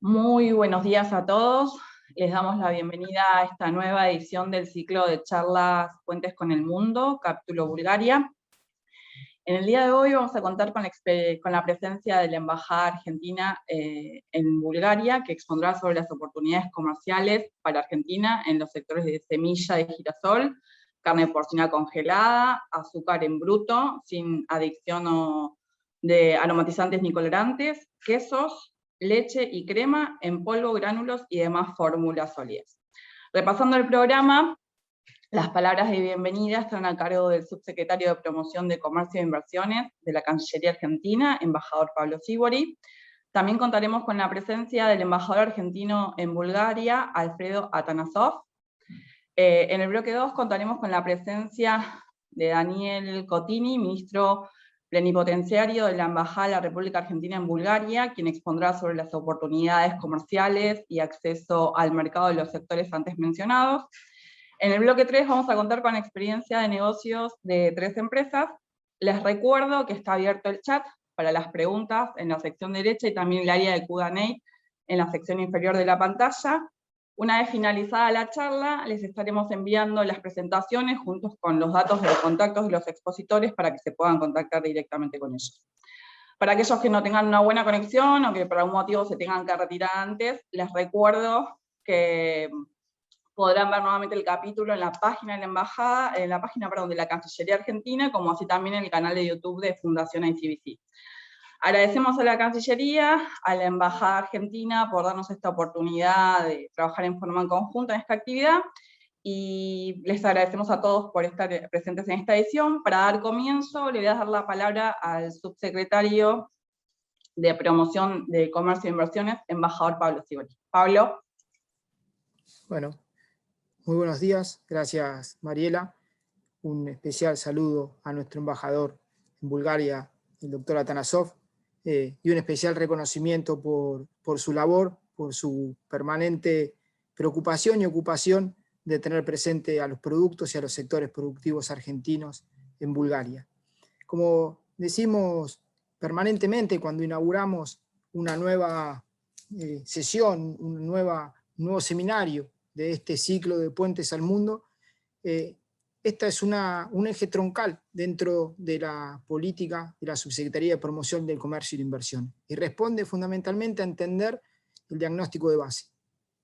Muy buenos días a todos. Les damos la bienvenida a esta nueva edición del ciclo de charlas Puentes con el Mundo, capítulo Bulgaria. En el día de hoy vamos a contar con la presencia de la Embajada Argentina en Bulgaria, que expondrá sobre las oportunidades comerciales para Argentina en los sectores de semilla de girasol, carne porcina congelada, azúcar en bruto, sin adicción de aromatizantes ni colorantes, quesos, leche y crema en polvo, gránulos y demás fórmulas sólidas. Repasando el programa, las palabras de bienvenida están a cargo del subsecretario de Promoción de Comercio e Inversiones de la Cancillería Argentina, embajador Pablo Sívori. También contaremos con la presencia del embajador argentino en Bulgaria, Alfredo Atanasov. En el bloque 2 contaremos con la presencia de Daniel Cotini, ministro plenipotenciario de la Embajada de la República Argentina en Bulgaria, quien expondrá sobre las oportunidades comerciales y acceso al mercado de los sectores antes mencionados. En el bloque 3 vamos a contar con experiencia de negocios de 3 empresas. Les recuerdo que está abierto el chat para las preguntas en la sección derecha y también el área de Q&A en la sección inferior de la pantalla. Una vez finalizada la charla, les estaremos enviando las presentaciones juntos con los datos de los contactos de los expositores para que se puedan contactar directamente con ellos. Para aquellos que no tengan una buena conexión o que por algún motivo se tengan que retirar antes, les recuerdo que podrán ver nuevamente el capítulo en la página de la Embajada, en la página, de la Cancillería Argentina, como así también en el canal de YouTube de Fundación ICBC. Agradecemos a la Cancillería, a la Embajada Argentina por darnos esta oportunidad de trabajar en forma conjunta en esta actividad, y les agradecemos a todos por estar presentes en esta edición. Para dar comienzo, le voy a dar la palabra al subsecretario de Promoción de Comercio e Inversiones, embajador Pablo Sívori. Pablo. Bueno, muy buenos días, gracias Mariela. Un especial saludo a nuestro embajador en Bulgaria, el doctor Atanasov, y un especial reconocimiento por su labor, por su permanente preocupación y ocupación de tener presente a los productos y a los sectores productivos argentinos en Bulgaria. Como decimos permanentemente cuando inauguramos una nueva sesión, un nuevo seminario de este ciclo de Puentes al Mundo, esta es un eje troncal dentro de la política de la Subsecretaría de Promoción del Comercio y la Inversión, y responde fundamentalmente a entender el diagnóstico de base,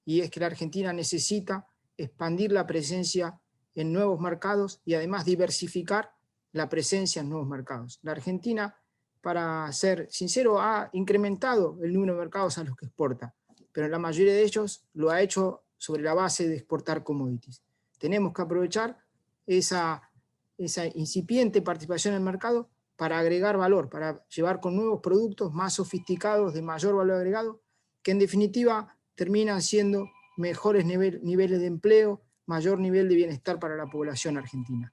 y es que la Argentina necesita expandir la presencia en nuevos mercados y además diversificar la presencia en nuevos mercados. La Argentina, para ser sincero, ha incrementado el número de mercados a los que exporta, pero la mayoría de ellos lo ha hecho sobre la base de exportar commodities. Tenemos que aprovechar esa incipiente participación en el mercado para agregar valor, para llevar con nuevos productos más sofisticados, de mayor valor agregado, que en definitiva terminan siendo mejores niveles de empleo, mayor nivel de bienestar para la población argentina.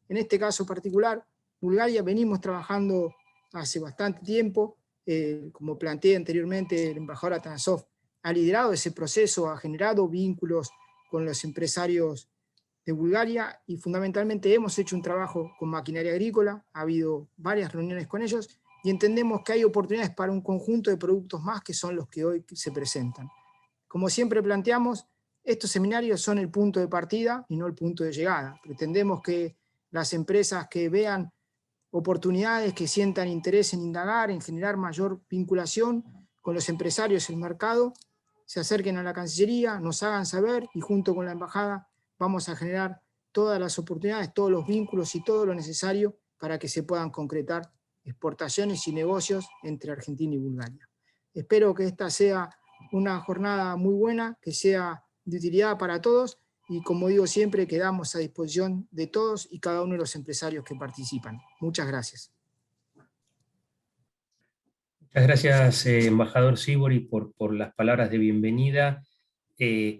En este caso particular, Bulgaria, venimos trabajando hace bastante tiempo, como planteé anteriormente, el embajador Atanasov ha liderado ese proceso, ha generado vínculos con los empresarios de Bulgaria y fundamentalmente hemos hecho un trabajo con maquinaria agrícola, ha habido varias reuniones con ellos y entendemos que hay oportunidades para un conjunto de productos más que son los que hoy se presentan. Como siempre planteamos, estos seminarios son el punto de partida y no el punto de llegada. Pretendemos que las empresas que vean oportunidades, que sientan interés en indagar, en generar mayor vinculación con los empresarios en el mercado, se acerquen a la Cancillería, nos hagan saber y junto con la Embajada vamos a generar todas las oportunidades, todos los vínculos y todo lo necesario para que se puedan concretar exportaciones y negocios entre Argentina y Bulgaria. Espero que esta sea una jornada muy buena, que sea de utilidad para todos y, como digo siempre, quedamos a disposición de todos y cada uno de los empresarios que participan. Muchas gracias. Muchas gracias, embajador Sívori, por las palabras de bienvenida.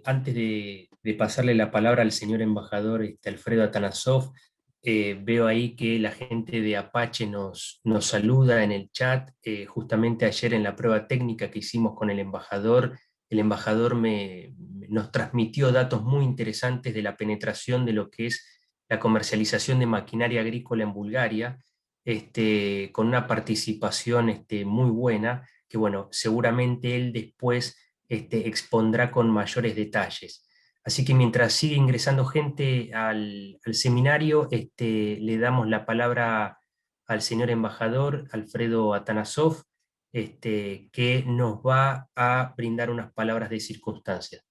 Antes de pasarle la palabra al señor embajador Alfredo Atanasov, veo ahí que la gente de Apache nos saluda en el chat. Justamente ayer en la prueba técnica que hicimos con el embajador nos transmitió datos muy interesantes de la penetración de lo que es la comercialización de maquinaria agrícola en Bulgaria, con una participación muy buena, que bueno, seguramente él después expondrá con mayores detalles. Así que mientras sigue ingresando gente al seminario, le damos la palabra al señor embajador Alfredo Atanasov, que nos va a brindar unas palabras de circunstancia.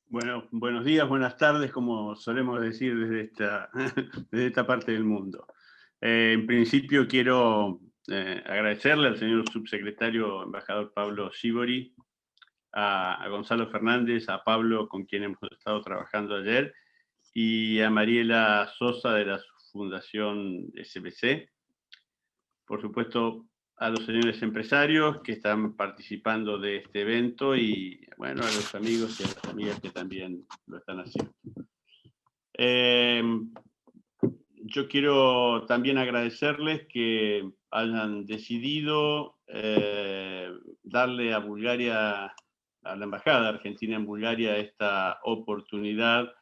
Bueno, buenos días, buenas tardes, como solemos decir desde esta parte del mundo. En principio quiero agradecerle al señor subsecretario embajador Pablo Sibori, a Gonzalo Fernández, a Pablo, con quien hemos estado trabajando ayer, y a Mariela Sosa de la Fundación SBC. Por supuesto, a los señores empresarios que están participando de este evento y, bueno, a los amigos y a las amigas que también lo están haciendo. Yo quiero también agradecerles que hayan decidido darle a Bulgaria, a la Embajada Argentina en Bulgaria, esta oportunidad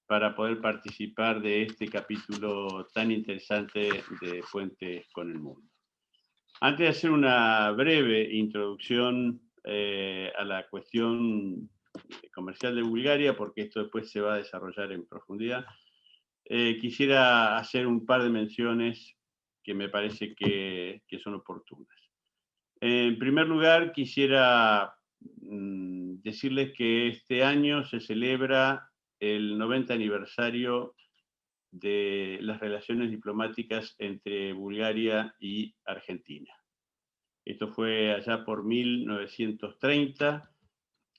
para poder participar de este capítulo tan interesante de Puentes con el Mundo. Antes de hacer una breve introducción a la cuestión comercial de Bulgaria, porque esto después se va a desarrollar en profundidad, quisiera hacer un par de menciones que me parece que son oportunas. En primer lugar, quisiera decirles que este año se celebra el 90 aniversario de las relaciones diplomáticas entre Bulgaria y Argentina. Esto fue allá por 1930,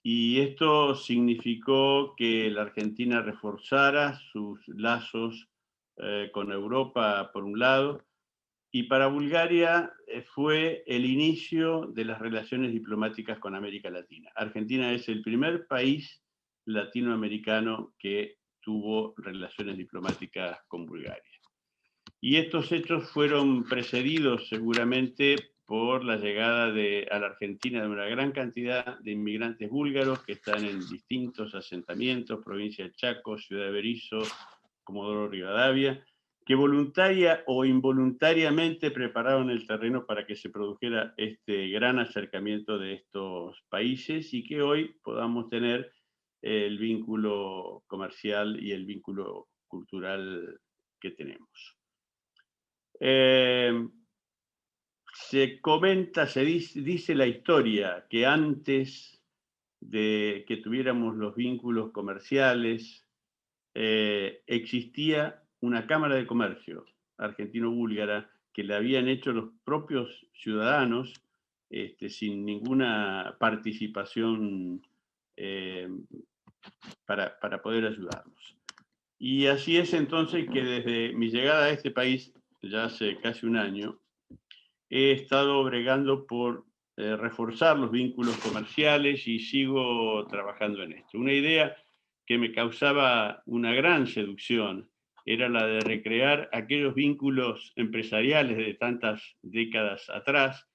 y esto significó que la Argentina reforzara sus lazos con Europa, por un lado, y para Bulgaria fue el inicio de las relaciones diplomáticas con América Latina. Argentina es el primer país latinoamericano que tuvo relaciones diplomáticas con Bulgaria. Y estos hechos fueron precedidos seguramente por la llegada a la Argentina de una gran cantidad de inmigrantes búlgaros que están en distintos asentamientos, provincia de Chaco, Ciudad de Berisso, Comodoro Rivadavia, que voluntaria o involuntariamente prepararon el terreno para que se produjera este gran acercamiento de estos países y que hoy podamos tener el vínculo comercial y el vínculo cultural que tenemos. Se comenta, dice la historia que antes de que tuviéramos los vínculos comerciales, existía una Cámara de Comercio argentino-búlgara que le habían hecho los propios ciudadanos sin ninguna participación para poder ayudarnos. Y así es entonces que desde mi llegada a este país, ya hace casi un año, he estado bregando por reforzar los vínculos comerciales y sigo trabajando en esto. Una idea que me causaba una gran seducción era la de recrear aquellos vínculos empresariales de tantas décadas atrás,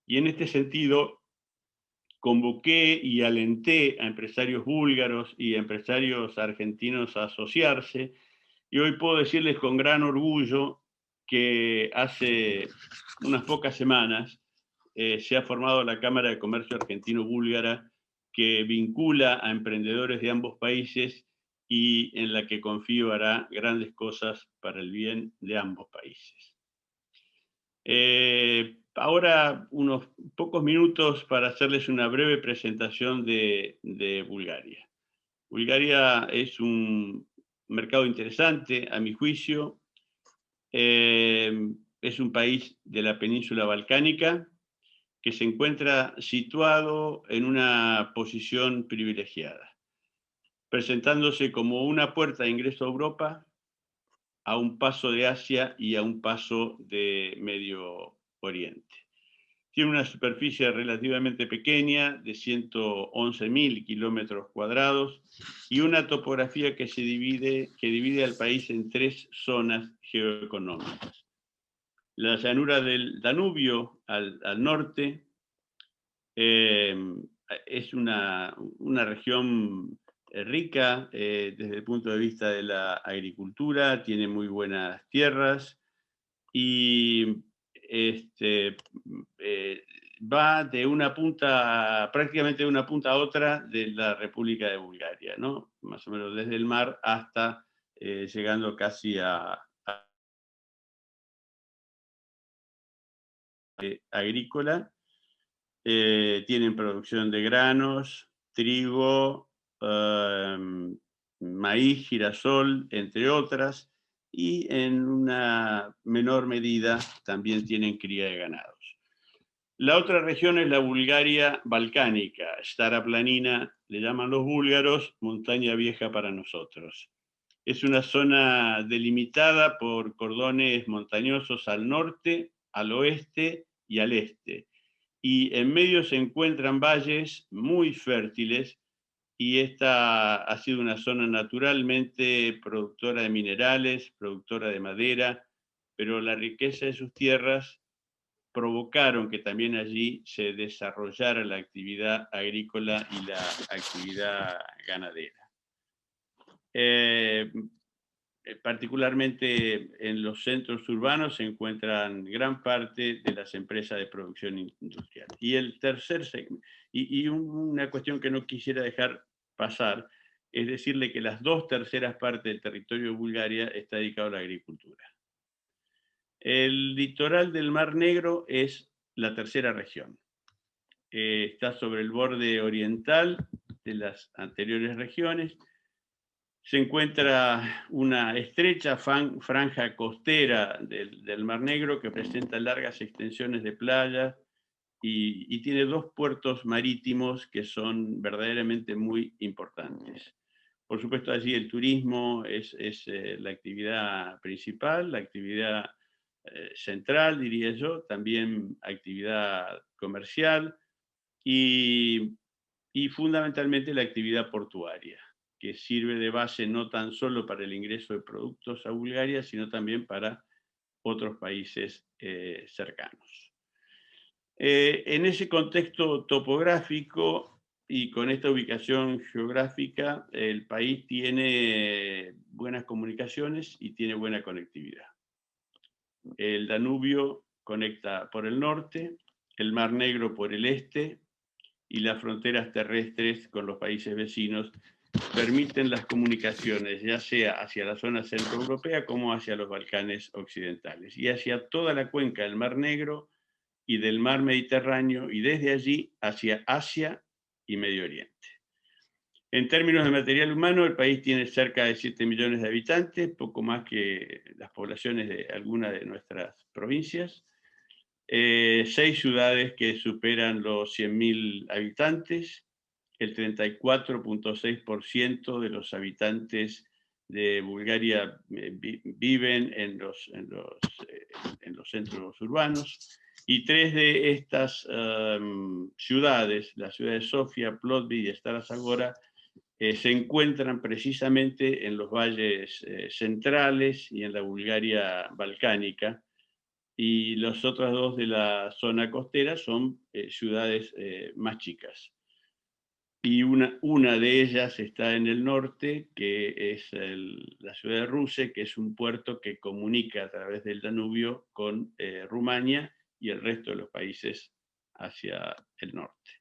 y en este sentido convoqué y alenté a empresarios búlgaros y a empresarios argentinos a asociarse, y hoy puedo decirles con gran orgullo que hace unas pocas semanas se ha formado la Cámara de Comercio Argentino-Búlgara, que vincula a emprendedores de ambos países y en la que confío hará grandes cosas para el bien de ambos países. Ahora unos pocos minutos para hacerles una breve presentación de Bulgaria. Bulgaria es un mercado interesante, a mi juicio. Es un país de la península balcánica que se encuentra situado en una posición privilegiada, presentándose como una puerta de ingreso a Europa, a un paso de Asia y a un paso de Medio Oriente. Tiene una superficie relativamente pequeña, de 111.000 kilómetros cuadrados, y una topografía que divide al país en tres zonas geoeconómicas. La llanura del Danubio al norte es una región rica desde el punto de vista de la agricultura, tiene muy buenas tierras y va de una punta, prácticamente de una punta a otra de la República de Bulgaria, ¿no? Más o menos desde el mar hasta llegando casi a agrícola. Tienen producción de granos, trigo, maíz, girasol, entre otras, y en una menor medida también tienen cría de ganados. La otra región es la Bulgaria balcánica, Stara Planina, le llaman los búlgaros, montaña vieja para nosotros. Es una zona delimitada por cordones montañosos al norte, al oeste y al este. Y en medio se encuentran valles muy fértiles, y esta ha sido una zona naturalmente productora de minerales, productora de madera, pero la riqueza de sus tierras provocaron que también allí se desarrollara la actividad agrícola y la actividad ganadera. Particularmente en los centros urbanos se encuentran gran parte de las empresas de producción industrial. Y el tercer segmento, y una cuestión que no quisiera dejar pasar, es decirle que las 2/3 partes del territorio de Bulgaria está dedicado a la agricultura. El litoral del Mar Negro es la tercera región. Está sobre el borde oriental de las anteriores regiones. Se encuentra una estrecha franja costera del Mar Negro que presenta largas extensiones de playa y tiene 2 puertos marítimos que son verdaderamente muy importantes. Por supuesto, allí el turismo es la actividad principal, la actividad central, diría yo, también actividad comercial y fundamentalmente la actividad portuaria, que sirve de base no tan solo para el ingreso de productos a Bulgaria, sino también para otros países cercanos. En ese contexto topográfico y con esta ubicación geográfica, el país tiene buenas comunicaciones y tiene buena conectividad. El Danubio conecta por el norte, el Mar Negro por el este, y las fronteras terrestres con los países vecinos permiten las comunicaciones, ya sea hacia la zona centroeuropea como hacia los Balcanes occidentales, y hacia toda la cuenca del Mar Negro y del Mar Mediterráneo, y desde allí hacia Asia y Medio Oriente. En términos de material humano, el país tiene cerca de 7 millones de habitantes, poco más que las poblaciones de algunas de nuestras provincias. 6 ciudades que superan los 100.000 habitantes. El 34.6% de los habitantes de Bulgaria viven en los centros urbanos. Y 3 de estas ciudades, la ciudad de Sofía, Plovdiv y Stara Zagora, se encuentran precisamente en los valles centrales y en la Bulgaria balcánica, y las otras 2 de la zona costera son ciudades más chicas. Y una de ellas está en el norte, que es la ciudad de Ruse, que es un puerto que comunica a través del Danubio con Rumania y el resto de los países hacia el norte.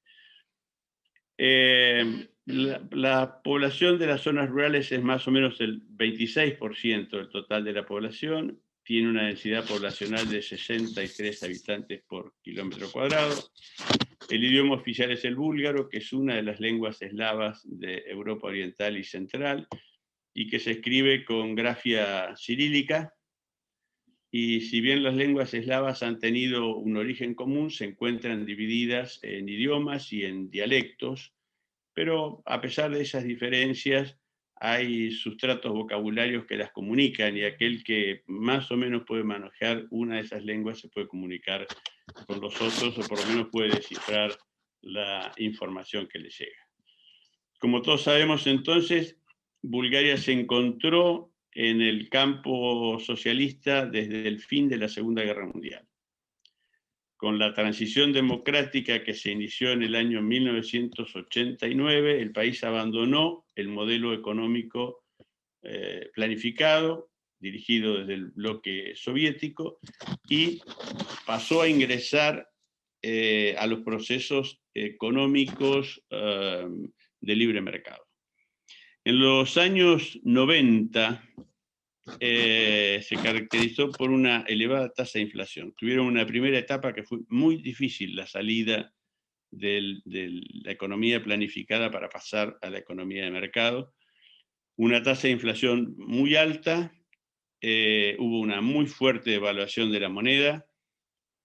La población de las zonas rurales es más o menos el 26% del total de la población. Tiene una densidad poblacional de 63 habitantes por kilómetro cuadrado. El idioma oficial es el búlgaro, que es una de las lenguas eslavas de Europa Oriental y Central, y que se escribe con grafía cirílica. Y si bien las lenguas eslavas han tenido un origen común, se encuentran divididas en idiomas y en dialectos, pero a pesar de esas diferencias, hay sustratos vocabularios que las comunican, y aquel que más o menos puede manejar una de esas lenguas se puede comunicar con los otros, o por lo menos puede descifrar la información que le llega. Como todos sabemos, entonces, Bulgaria se encontró en el campo socialista desde el fin de la Segunda Guerra Mundial. Con la transición democrática que se inició en el año 1989, el país abandonó el modelo económico planificado, dirigido desde el bloque soviético, y pasó a ingresar a los procesos económicos de libre mercado. En los años 90 se caracterizó por una elevada tasa de inflación. Tuvieron una primera etapa que fue muy difícil, la salida de la economía planificada para pasar a la economía de mercado. Una tasa de inflación muy alta, hubo una muy fuerte devaluación de la moneda.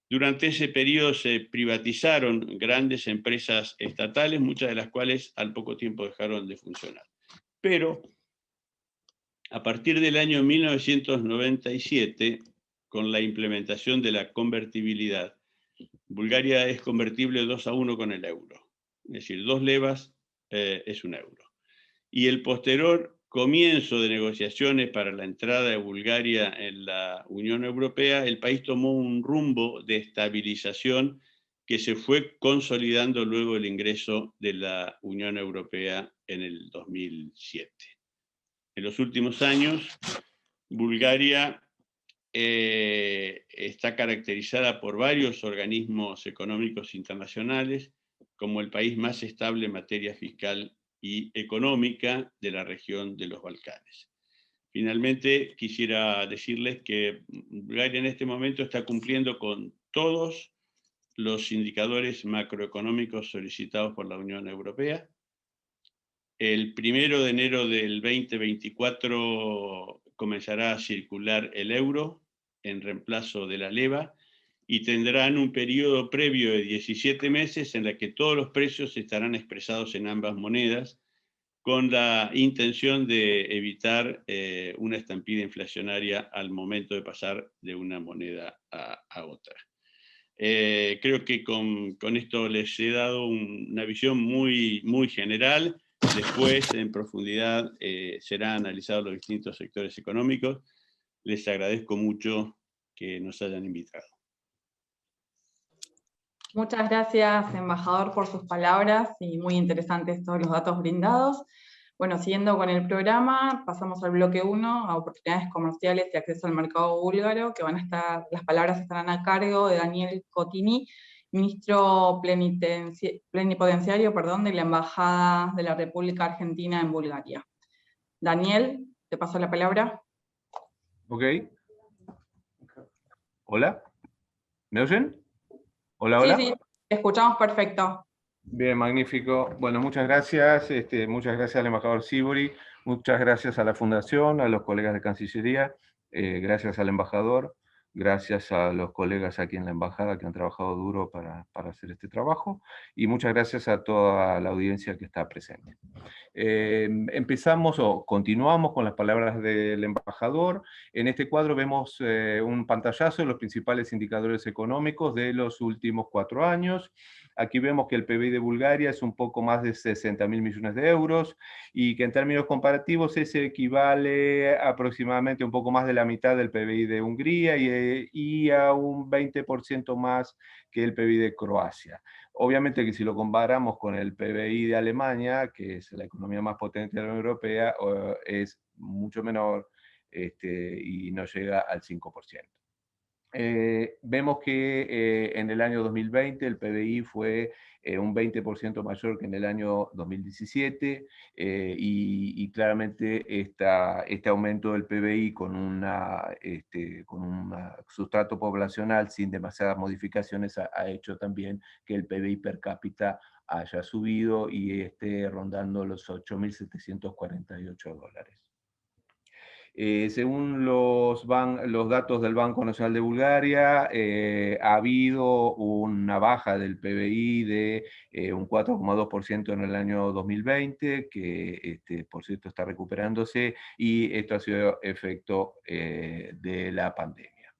Durante ese periodo se privatizaron grandes empresas estatales, muchas de las cuales al poco tiempo dejaron de funcionar. Pero a partir del año 1997, con la implementación de la convertibilidad, Bulgaria es convertible 2-1 con el euro. Es decir, 2 levas es 1 euro. Y el posterior comienzo de negociaciones para la entrada de Bulgaria en la Unión Europea, el país tomó un rumbo de estabilización que se fue consolidando luego el ingreso de la Unión Europea en el 2007. En los últimos años, Bulgaria está caracterizada por varios organismos económicos internacionales como el país más estable en materia fiscal y económica de la región de los Balcanes. Finalmente, quisiera decirles que Bulgaria en este momento está cumpliendo con todos los indicadores macroeconómicos solicitados por la Unión Europea. El 1 de enero del 2024 comenzará a circular el euro en reemplazo de la leva y tendrán un periodo previo de 17 meses en el que todos los precios estarán expresados en ambas monedas con la intención de evitar una estampida inflacionaria al momento de pasar de una moneda a otra. Creo que con esto les he dado una visión muy, muy general. Después, en profundidad, serán analizados los distintos sectores económicos. Les agradezco mucho que nos hayan invitado. Muchas gracias, embajador, por sus palabras y muy interesantes todos los datos brindados. Bueno, siguiendo con el programa, pasamos al bloque 1, a oportunidades comerciales y acceso al mercado búlgaro, que las palabras estarán a cargo de Daniel Cotini, ministro plenipotenciario de la Embajada de la República Argentina en Bulgaria. Daniel, te paso la palabra. Ok. Hola. ¿Me oyen? Hola, hola. Sí, sí, te escuchamos perfecto. Bien, magnífico. Bueno, muchas gracias. Muchas gracias al embajador Sibori, muchas gracias a la Fundación, a los colegas de Cancillería, gracias al embajador, gracias a los colegas aquí en la Embajada que han trabajado duro para hacer este trabajo, y muchas gracias a toda la audiencia que está presente. Empezamos o continuamos con las palabras del embajador. En este cuadro vemos un pantallazo de los principales indicadores económicos de los últimos 4 años. Aquí vemos que el PBI de Bulgaria es un poco más de 60.000 millones de euros y que en términos comparativos ese equivale aproximadamente a un poco más de la mitad del PBI de Hungría y a un 20% más que el PBI de Croacia. Obviamente que si lo comparamos con el PBI de Alemania, que es la economía más potente de la Unión Europea, es mucho menor y no llega al 5%. Vemos que en el año 2020 el PBI fue un 20% mayor que en el año 2017 y claramente este aumento del PBI con un sustrato poblacional sin demasiadas modificaciones ha hecho también que el PBI per cápita haya subido y esté rondando los $8.748. Según los datos del Banco Nacional de Bulgaria, ha habido una baja del PBI de un 4,2% en el año 2020, que por cierto está recuperándose, y esto ha sido efecto de la pandemia.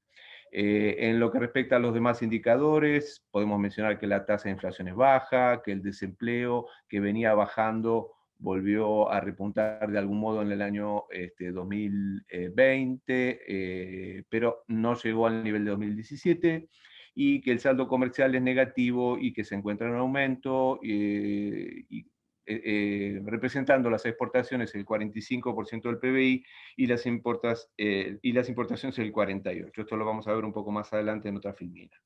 En lo que respecta a los demás indicadores, podemos mencionar que la tasa de inflación es baja, que el desempleo, que venía bajando, volvió a repuntar de algún modo en el año 2020, pero no llegó al nivel de 2017, y que el saldo comercial es negativo y que se encuentra en aumento, representando las exportaciones el 45% del PBI y las importaciones el 48%. Esto lo vamos a ver un poco más adelante en otra filmina.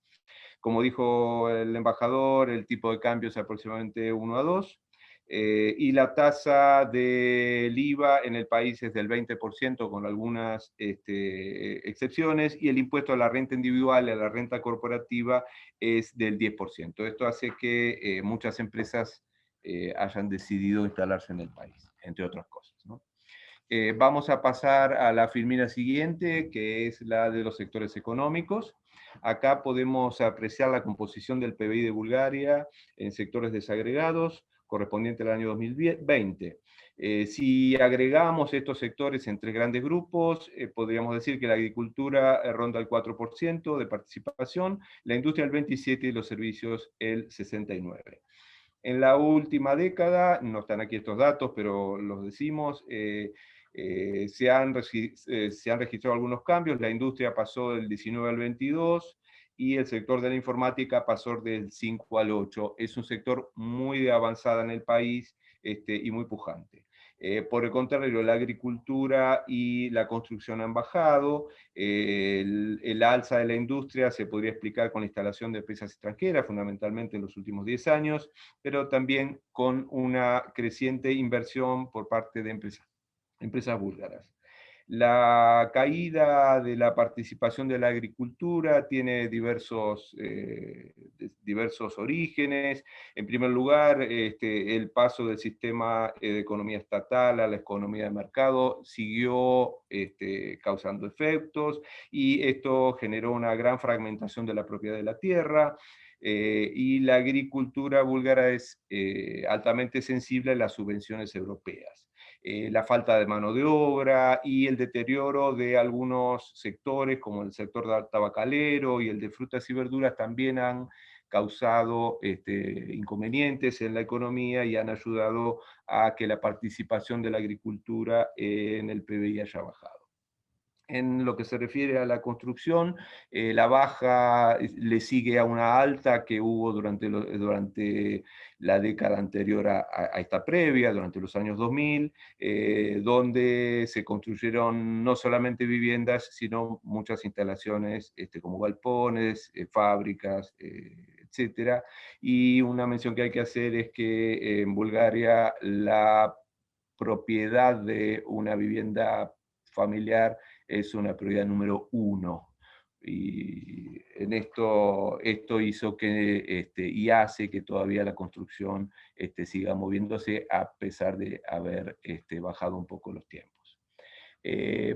Como dijo el embajador, el tipo de cambio es aproximadamente 1 a 2, y la tasa del IVA en el país es del 20% con algunas excepciones, y el impuesto a la renta individual y a la renta corporativa es del 10%. Esto hace que muchas empresas hayan decidido instalarse en el país, entre otras cosas, ¿no? Vamos a pasar a la filmina siguiente, que es la de los sectores económicos. Acá podemos apreciar la composición del PBI de Bulgaria en sectores desagregados, correspondiente al año 2020. Si agregamos estos sectores en 3 grandes grupos, podríamos decir que la agricultura ronda el 4% de participación, la industria el 27% y los servicios el 69%. En la última década, no están aquí estos datos, pero los decimos, se han registrado algunos cambios. La industria pasó del 19 al 22 y el sector de la informática pasó del 5 al 8. Es un sector muy avanzado en el país y muy pujante. Por el contrario, la agricultura y la construcción han bajado. El alza de la industria se podría explicar con la instalación de empresas extranjeras, fundamentalmente en los últimos 10 años, pero también con una creciente inversión por parte de empresas búlgaras. La caída de la participación de la agricultura tiene diversos orígenes. En primer lugar, el paso del sistema de economía estatal a la economía de mercado siguió causando efectos, y esto generó una gran fragmentación de la propiedad de la tierra. Y la agricultura búlgara es altamente sensible a las subvenciones europeas. La falta de mano de obra y el deterioro de algunos sectores, como el sector tabacalero y el de frutas y verduras, también han causado inconvenientes en la economía y han ayudado a que la participación de la agricultura en el PBI haya bajado. En lo que se refiere a la construcción, la baja le sigue a una alta que hubo durante la década anterior a esta previa, durante los años 2000, donde se construyeron no solamente viviendas, sino muchas instalaciones como galpones, fábricas, etc. Y una mención que hay que hacer es que en Bulgaria la propiedad de una vivienda familiar es una prioridad número 1. Y en esto hizo que, y hace que todavía la construcción siga moviéndose a pesar de haber bajado un poco los tiempos.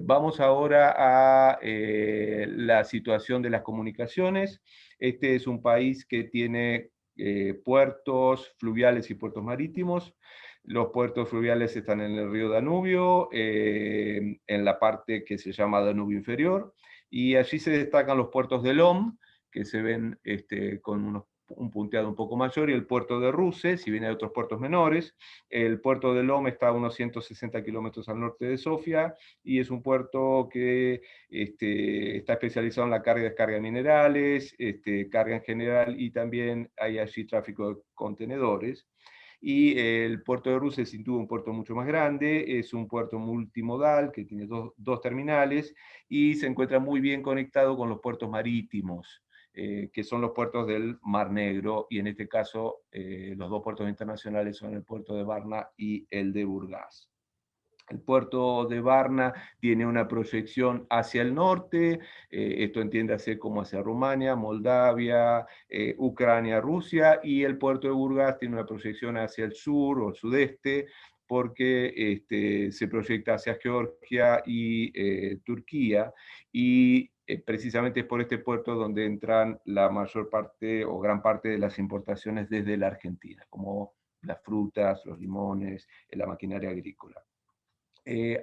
Vamos ahora a la situación de las comunicaciones. Este es un país que tiene puertos fluviales y puertos marítimos. Los puertos fluviales están en el río Danubio, en la parte que se llama Danubio Inferior, y allí se destacan los puertos de Lom, que se ven con un punteado un poco mayor, y el puerto de Ruse, si bien hay otros puertos menores. El puerto de Lom está a unos 160 kilómetros al norte de Sofía, y es un puerto que está especializado en la carga y descarga de minerales, carga en general, y también hay allí tráfico de contenedores. Y el puerto de Ruse es sin duda un puerto mucho más grande, es un puerto multimodal que tiene dos terminales, y se encuentra muy bien conectado con los puertos marítimos, que son los puertos del Mar Negro, y en este caso los 2 puertos internacionales son el puerto de Varna y el de Burgas. El puerto de Varna tiene una proyección hacia el norte, esto entiéndase como hacia Rumania, Moldavia, Ucrania, Rusia, y el puerto de Burgas tiene una proyección hacia el sur o el sudeste, porque se proyecta hacia Georgia y Turquía, y precisamente es por este puerto donde entran la mayor parte o gran parte de las importaciones desde la Argentina, como las frutas, los limones, la maquinaria agrícola.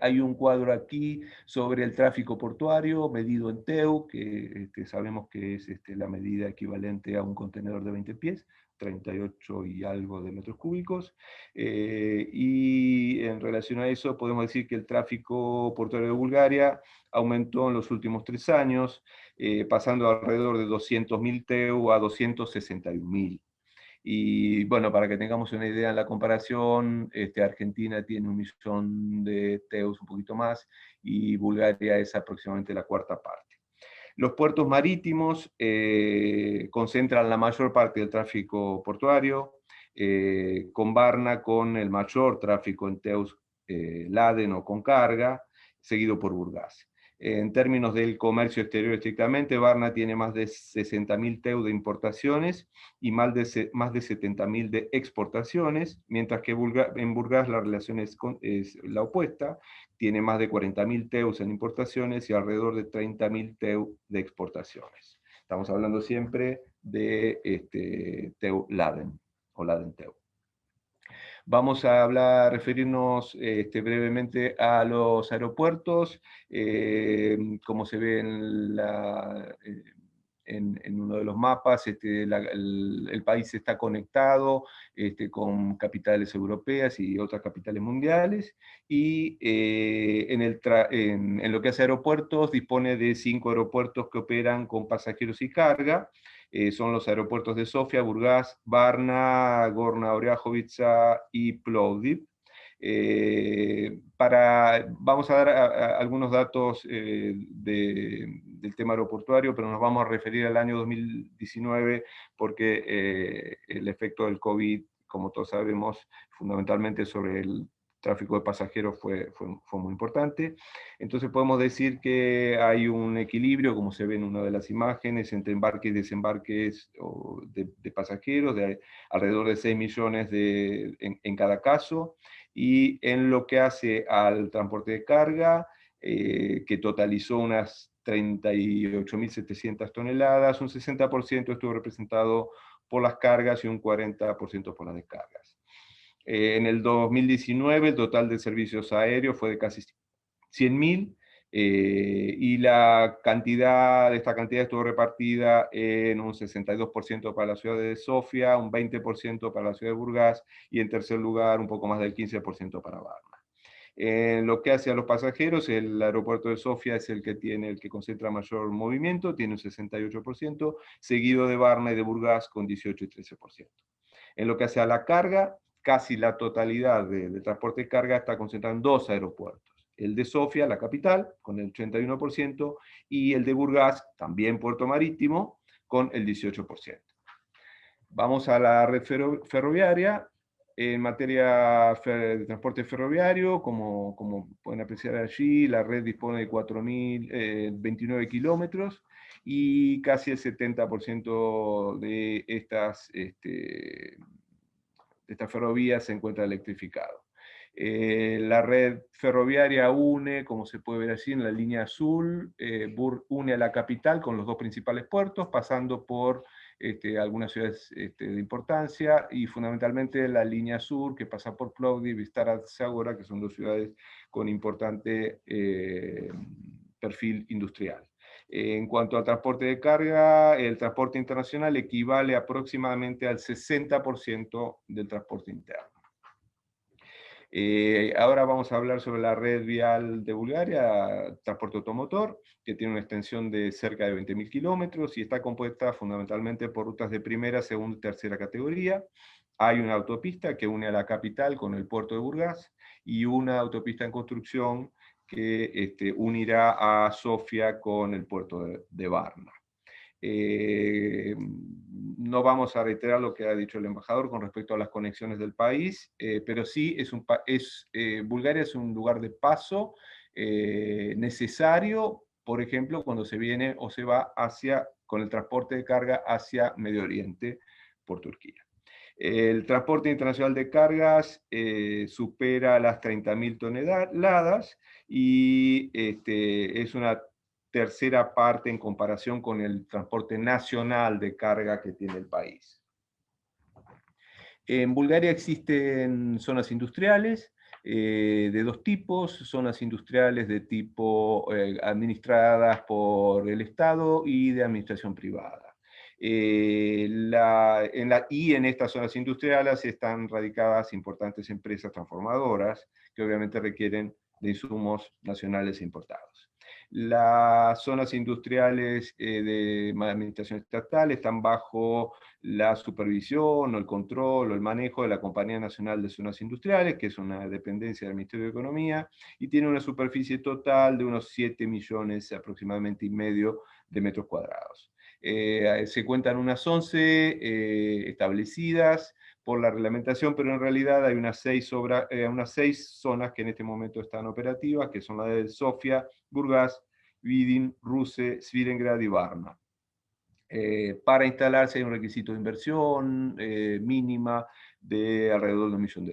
Hay un cuadro aquí sobre el tráfico portuario medido en TEU, que sabemos que es la medida equivalente a un contenedor de 20 pies, 38 y algo de metros cúbicos. Y en relación a eso podemos decir que el tráfico portuario de Bulgaria aumentó en los últimos 3 años, pasando alrededor de 200.000 TEU a 261.000. Y bueno, para que tengamos una idea en la comparación, Argentina tiene 1 millón de TEUs, un poquito más, y Bulgaria es aproximadamente la 1/4 parte. Los puertos marítimos concentran la mayor parte del tráfico portuario, con Varna con el mayor tráfico en TEUs laden o con carga, seguido por Burgas. En términos del comercio exterior estrictamente, Varna tiene más de 60.000 TEU de importaciones y más de 70.000 de exportaciones, mientras que en Burgas la relación es la opuesta, tiene más de 40.000 TEUs en importaciones y alrededor de 30.000 TEU de exportaciones. Estamos hablando siempre de TEU laden o laden TEU. Vamos a referirnos brevemente a los aeropuertos. Como se ve en uno de los mapas, el país está conectado con capitales europeas y otras capitales mundiales, y en lo que hace aeropuertos, dispone de 5 aeropuertos que operan con pasajeros y carga. Son los aeropuertos de Sofía, Burgas, Varna, Gorna Orehovica y Plovdiv. Vamos a dar algunos datos del tema aeroportuario, pero nos vamos a referir al año 2019 porque el efecto del COVID, como todos sabemos, fundamentalmente sobre el tráfico de pasajeros fue muy importante. Entonces podemos decir que hay un equilibrio, como se ve en una de las imágenes, entre embarques y desembarques de pasajeros, de alrededor de 6 millones en cada caso. Y en lo que hace al transporte de carga, que totalizó unas 38.700 toneladas, un 60% estuvo representado por las cargas y un 40% por las descargas. En el 2019 el total de servicios aéreos fue de casi 100.000, y esta cantidad estuvo repartida en un 62% para la ciudad de Sofía, un 20% para la ciudad de Burgas, y en tercer lugar un poco más del 15% para Varna. En lo que hace a los pasajeros, el aeropuerto de Sofía es el que concentra mayor movimiento, tiene un 68%, seguido de Varna y de Burgas con 18 y 13%. En lo que hace a la carga, casi la totalidad de transporte de carga está concentrada en 2 aeropuertos. El de Sofía, la capital, con el 81%, y el de Burgas, también puerto marítimo, con el 18%. Vamos a la red ferroviaria. En materia de transporte ferroviario, como pueden apreciar allí, la red dispone de 4.029 kilómetros, y casi el 70% de estas ferrovías se encuentra electrificado. La red ferroviaria une, como se puede ver allí en la línea azul, une a la capital con los 2 principales puertos, pasando por algunas ciudades de importancia, y fundamentalmente la línea sur, que pasa por Plovdiv y Stara Zagora, que son 2 ciudades con importante perfil industrial. En cuanto al transporte de carga, el transporte internacional equivale aproximadamente al 60% del transporte interno. Ahora vamos a hablar sobre la red vial de Bulgaria, transporte automotor, que tiene una extensión de cerca de 20.000 kilómetros y está compuesta fundamentalmente por rutas de primera, segunda y tercera categoría. Hay una autopista que une a la capital con el puerto de Burgas, y una autopista en construcción que unirá a Sofía con el puerto de Varna. No vamos a reiterar lo que ha dicho el embajador con respecto a las conexiones del país, pero sí Bulgaria es un lugar de paso necesario, por ejemplo, cuando se viene o se va con el transporte de carga hacia Medio Oriente por Turquía. El transporte internacional de cargas supera las 30.000 toneladas, y es una tercera parte en comparación con el transporte nacional de carga que tiene el país. En Bulgaria existen zonas industriales de 2 tipos, zonas industriales de tipo administradas por el Estado y de administración privada. Y en estas zonas industriales están radicadas importantes empresas transformadoras que obviamente requieren de insumos nacionales e importados. Las zonas industriales de administración estatal están bajo la supervisión o el control o el manejo de la Compañía Nacional de Zonas Industriales, que es una dependencia del Ministerio de Economía, y tiene una superficie total de unos 7 millones aproximadamente y medio de metros cuadrados. Se cuentan unas 11 establecidas por la reglamentación, pero en realidad hay unas 6 zonas que en este momento están operativas, que son las de Sofía, Burgas, Vidin, Ruse, Svilengrad y Varna. Para instalarse hay un requisito de inversión mínima de alrededor de $1 millón.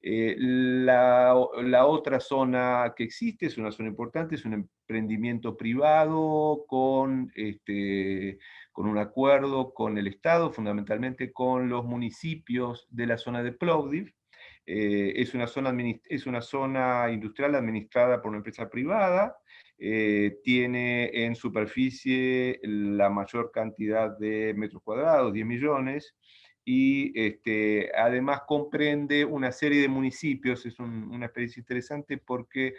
La otra zona que existe es una zona importante, es un emprendimiento privado con un acuerdo con el Estado, fundamentalmente con los municipios de la zona de Plovdiv. Es una zona industrial administrada por una empresa privada. Tiene en superficie la mayor cantidad de metros cuadrados, 10 millones, y además comprende una serie de municipios. Es una experiencia interesante porque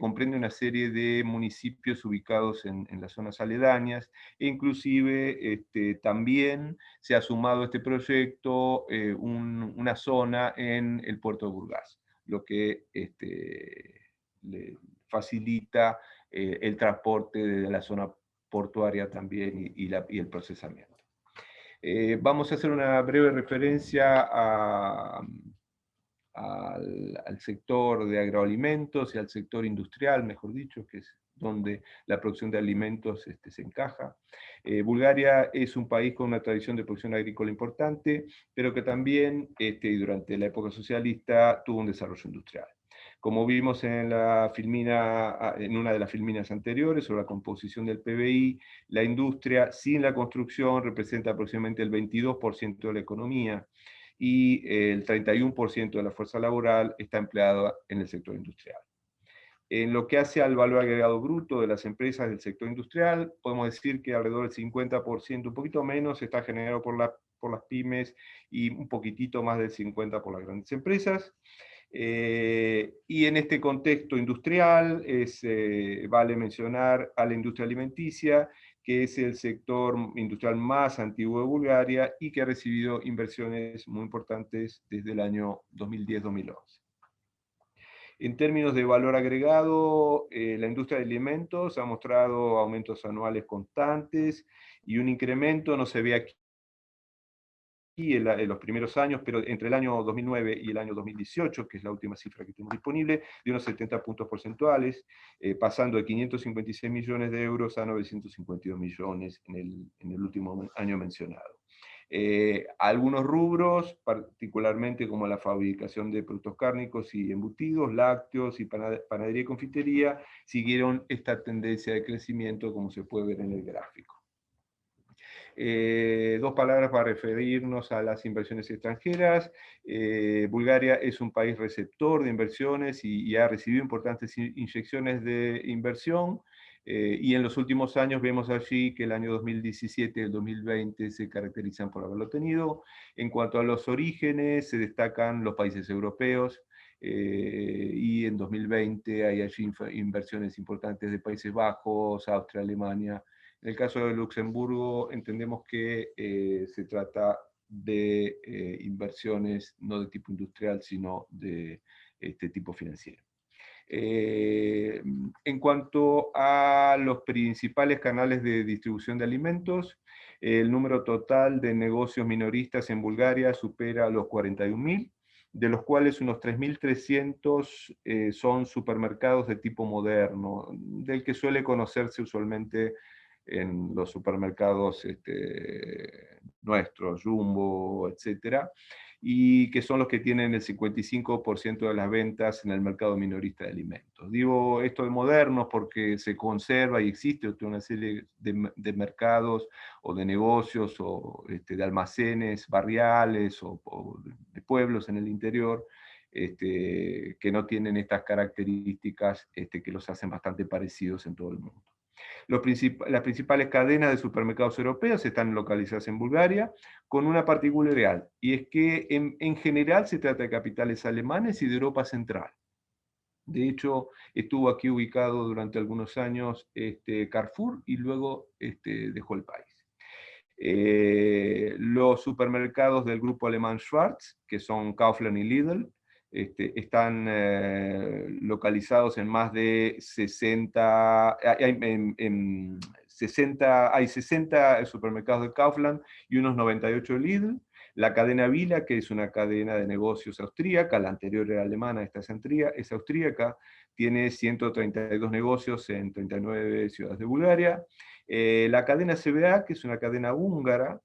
comprende una serie de municipios ubicados en las zonas aledañas, e inclusive también se ha sumado a este proyecto una zona en el puerto de Burgas, lo que le facilita el transporte desde la zona portuaria también y el procesamiento. Vamos a hacer una breve referencia al sector de agroalimentos y al sector industrial, mejor dicho, que es donde la producción de alimentos se encaja. Bulgaria es un país con una tradición de producción agrícola importante, pero que también, durante la época socialista, tuvo un desarrollo industrial. Como vimos en una de las filminas anteriores sobre la composición del PBI, la industria sin la construcción representa aproximadamente el 22% de la economía, y el 31% de la fuerza laboral está empleada en el sector industrial. En lo que hace al valor agregado bruto de las empresas del sector industrial, podemos decir que alrededor del 50%, un poquito menos, está generado por las pymes, y un poquitito más del 50% por las grandes empresas. Y en este contexto industrial vale mencionar a la industria alimenticia, que es el sector industrial más antiguo de Bulgaria y que ha recibido inversiones muy importantes desde el año 2010-2011. En términos de valor agregado, la industria de alimentos ha mostrado aumentos anuales constantes y un incremento, no se ve aquí en los primeros años, pero entre el año 2009 y el año 2018, que es la última cifra que tenemos disponible, de unos 70 puntos porcentuales, pasando de 556 millones de euros a 952 millones en el último año mencionado. Algunos rubros, particularmente como la fabricación de productos cárnicos y embutidos, lácteos y panadería y confitería, siguieron esta tendencia de crecimiento, como se puede ver en el gráfico. Dos palabras para referirnos a las inversiones extranjeras. Bulgaria es un país receptor de inversiones y ha recibido importantes inyecciones de inversión, y en los últimos años vemos allí que el año 2017 y el 2020 se caracterizan por haberlo tenido. En cuanto a los orígenes, se destacan los países europeos, y en 2020 hay allí inversiones importantes de Países Bajos, Austria, Alemania. En el caso de Luxemburgo, entendemos que se trata de inversiones no de tipo industrial, sino de tipo financiero. En cuanto a los principales canales de distribución de alimentos, el número total de negocios minoristas en Bulgaria supera los 41.000, de los cuales unos 3.300 son supermercados de tipo moderno, del que suele conocerse usualmente en los supermercados nuestros, Jumbo, etcétera, y que son los que tienen el 55% de las ventas en el mercado minorista de alimentos. Digo esto de modernos porque se conserva y existe una serie de mercados o de negocios o de almacenes barriales o de pueblos en el interior que no tienen estas características que los hacen bastante parecidos en todo el mundo. Las principales cadenas de supermercados europeos están localizadas en Bulgaria, con una particularidad, y es que en general se trata de capitales alemanes y de Europa Central. De hecho, estuvo aquí ubicado durante algunos años Carrefour, y luego dejó el país. Los supermercados del grupo alemán Schwarz, que son Kaufland y Lidl, están localizados en más de 60, hay 60 supermercados de Kaufland y unos 98 de Lidl. La cadena Vila, que es una cadena de negocios austríaca, la anterior era alemana, esta es austríaca, tiene 132 negocios en 39 ciudades de Bulgaria. La cadena CBA, que es una cadena húngara,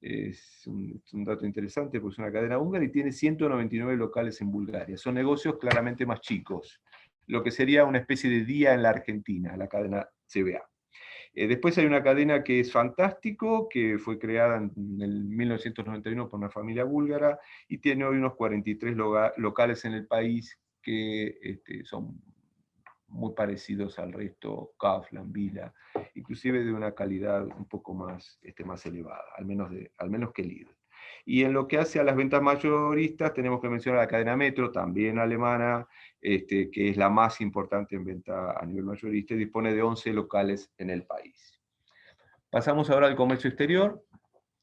es un dato interesante porque es una cadena húngara y tiene 199 locales en Bulgaria. Son negocios claramente más chicos, lo que sería una especie de Día en la Argentina, la cadena CBA. Después hay una cadena que es Fantástico, que fue creada en el 1991 por una familia búlgara y tiene hoy unos 43 locales en el país que son muy parecidos al resto, Kaufland, Vila, inclusive de una calidad un poco más, más elevada, al menos que Lidl. Y en lo que hace a las ventas mayoristas, tenemos que mencionar la cadena Metro, también alemana, que es la más importante en venta a nivel mayorista, y dispone de 11 locales en el país. Pasamos ahora al comercio exterior.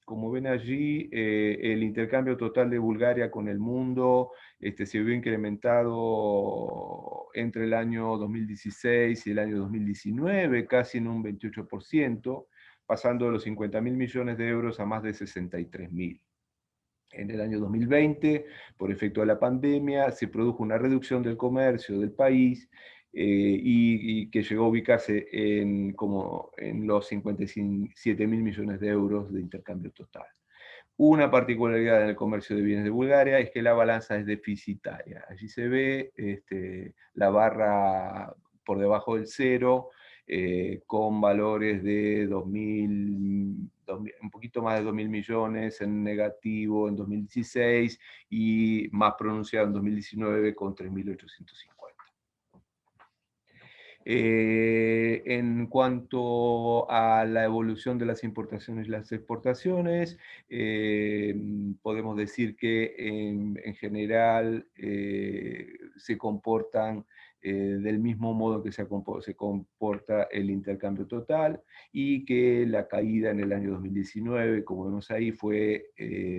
Como ven allí, el intercambio total de Bulgaria con el mundo se vio incrementado entre el año 2016 y el año 2019, casi en un 28%, pasando de los 50.000 millones de euros a más de 63.000. En el año 2020, por efecto de la pandemia, se produjo una reducción del comercio del país y que llegó a ubicarse como en los 57.000 millones de euros de intercambio total. Una particularidad en el comercio de bienes de Bulgaria es que la balanza es deficitaria. Allí se ve la barra por debajo del cero, con valores de 2.000, un poquito más de 2.000 millones en negativo en 2016 y más pronunciado en 2019 con 3.850. En cuanto a la evolución de las importaciones y las exportaciones, podemos decir que en general se comportan del mismo modo que se comporta el intercambio total, y que la caída en el año 2019, como vemos ahí, fue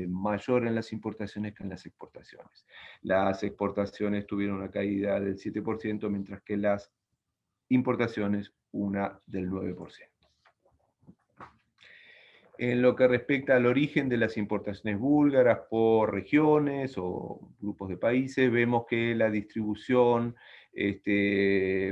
mayor en las importaciones que en las exportaciones. Las exportaciones tuvieron una caída del 7%, mientras que las importaciones una del 9%. En lo que respecta al origen de las importaciones búlgaras por regiones o grupos de países, vemos que la distribución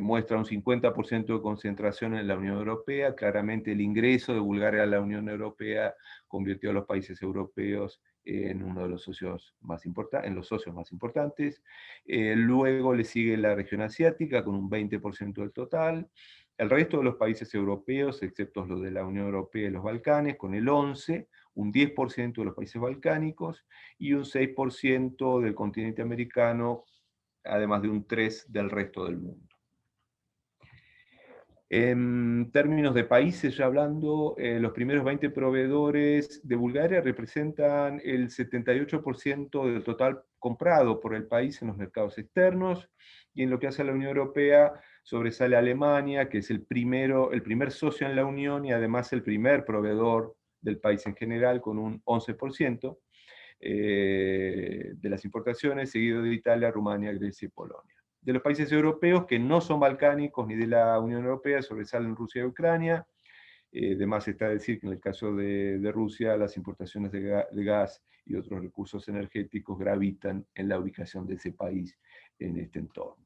muestra un 50% de concentración en la Unión Europea. Claramente el ingreso de Bulgaria a la Unión Europea convirtió a los países europeos en uno de los socios más importantes. Luego le sigue la región asiática con un 20% del total. El resto de los países europeos, excepto los de la Unión Europea y los Balcanes, con el 11%, un 10% de los países balcánicos y un 6% del continente americano, además de un 3% del resto del mundo. En términos de países, ya hablando, los primeros 20 proveedores de Bulgaria representan el 78% del total comprado por el país en los mercados externos, y en lo que hace a la Unión Europea sobresale Alemania, que es el primer socio en la Unión y además el primer proveedor del país en general, con un 11% de las importaciones, seguido de Italia, Rumania, Grecia y Polonia. De los países europeos que no son balcánicos ni de la Unión Europea, sobresalen Rusia y Ucrania. De más está decir que en el caso de Rusia, las importaciones de gas y otros recursos energéticos gravitan en la ubicación de ese país en este entorno.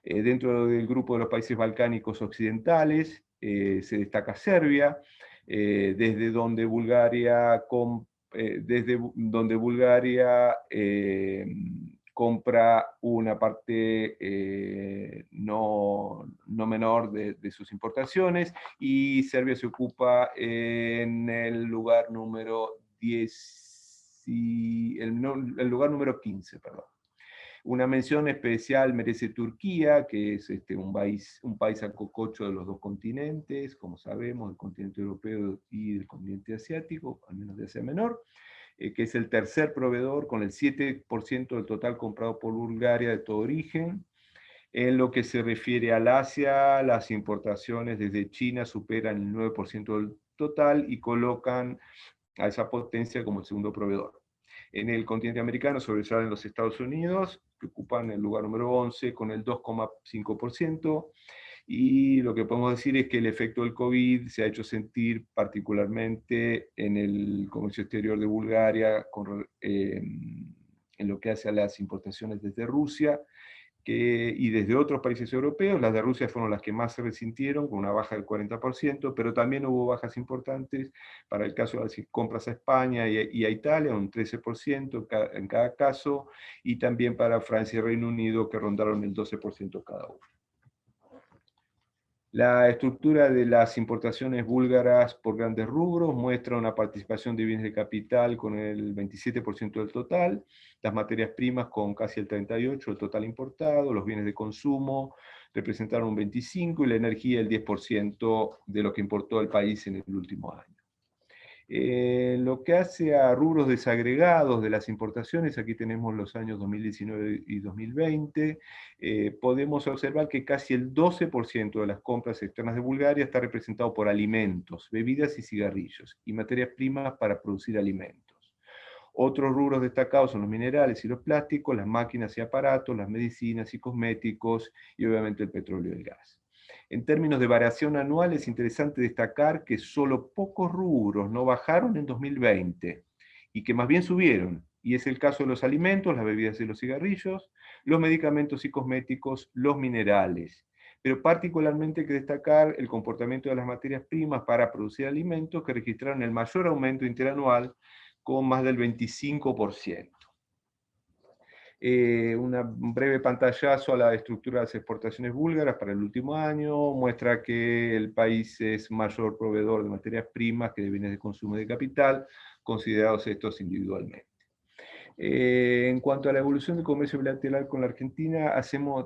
Dentro del grupo de los países balcánicos occidentales se destaca Serbia, desde donde Bulgaria compra una parte no menor de sus importaciones, y Serbia se ocupa en el lugar número 15, perdón. Una mención especial merece Turquía, que es un país a cococho de los dos continentes, como sabemos, el continente europeo y el continente asiático, al menos de Asia Menor, que es el tercer proveedor con el 7% del total comprado por Bulgaria de todo origen. En lo que se refiere al Asia, las importaciones desde China superan el 9% del total y colocan a esa potencia como el segundo proveedor. En el continente americano sobresalen los Estados Unidos, que ocupan el lugar número 11 con el 2,5%, y lo que podemos decir es que el efecto del COVID se ha hecho sentir particularmente en el comercio exterior de Bulgaria, en lo que hace a las importaciones desde Rusia, y desde otros países europeos. Las de Rusia fueron las que más se resintieron, con una baja del 40%, pero también hubo bajas importantes para el caso de las compras a España y a Italia, un 13% en cada caso, y también para Francia y Reino Unido, que rondaron el 12% cada uno. La estructura de las importaciones búlgaras por grandes rubros muestra una participación de bienes de capital con el 27% del total, las materias primas con casi el 38% del total importado, los bienes de consumo representaron un 25% y la energía el 10% de lo que importó el país en el último año. Lo que hace a rubros desagregados de las importaciones, aquí tenemos los años 2019 y 2020, podemos observar que casi el 12% de las compras externas de Bulgaria está representado por alimentos, bebidas y cigarrillos, y materias primas para producir alimentos. Otros rubros destacados son los minerales y los plásticos, las máquinas y aparatos, las medicinas y cosméticos, y obviamente el petróleo y el gas. En términos de variación anual, es interesante destacar que solo pocos rubros no bajaron en 2020 y que más bien subieron, y es el caso de los alimentos, las bebidas y los cigarrillos, los medicamentos y cosméticos, los minerales. Pero particularmente hay que destacar el comportamiento de las materias primas para producir alimentos, que registraron el mayor aumento interanual con más del 25%. Un breve pantallazo a la estructura de las exportaciones búlgaras para el último año muestra que el país es mayor proveedor de materias primas que de bienes de consumo de capital, considerados estos individualmente. En cuanto a la evolución del comercio bilateral con la Argentina,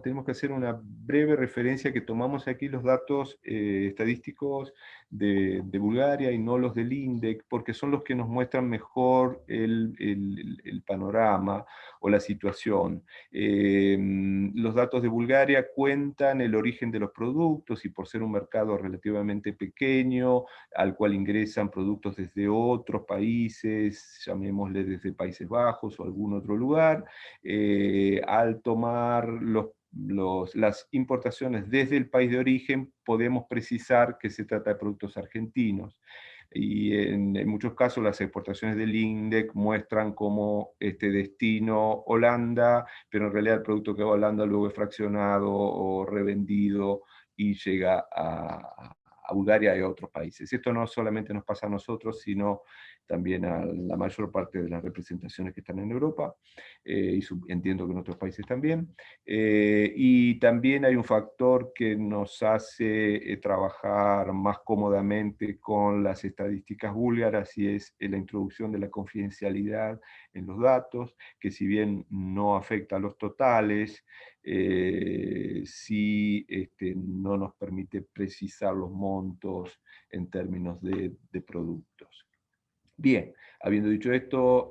tenemos que hacer una breve referencia que tomamos aquí los datos estadísticos de Bulgaria y no los del INDEC, porque son los que nos muestran mejor el panorama o la situación. Los datos de Bulgaria cuentan el origen de los productos y por ser un mercado relativamente pequeño, al cual ingresan productos desde otros países, llamémosle desde Países Bajos o algún otro lugar, al tomar las importaciones desde el país de origen, podemos precisar que se trata de productos argentinos. Y en muchos casos las exportaciones del INDEC muestran como destino Holanda, pero en realidad el producto que va a Holanda luego es fraccionado o revendido y llega a Bulgaria y a otros países. Esto no solamente nos pasa a nosotros, sino también a la mayor parte de las representaciones que están en Europa, y entiendo que en otros países también. Y también hay un factor que nos hace trabajar más cómodamente con las estadísticas búlgaras, y es la introducción de la confidencialidad en los datos, que si bien no afecta a los totales, sí no nos permite precisar los montos en términos de productos. Bien, habiendo dicho esto,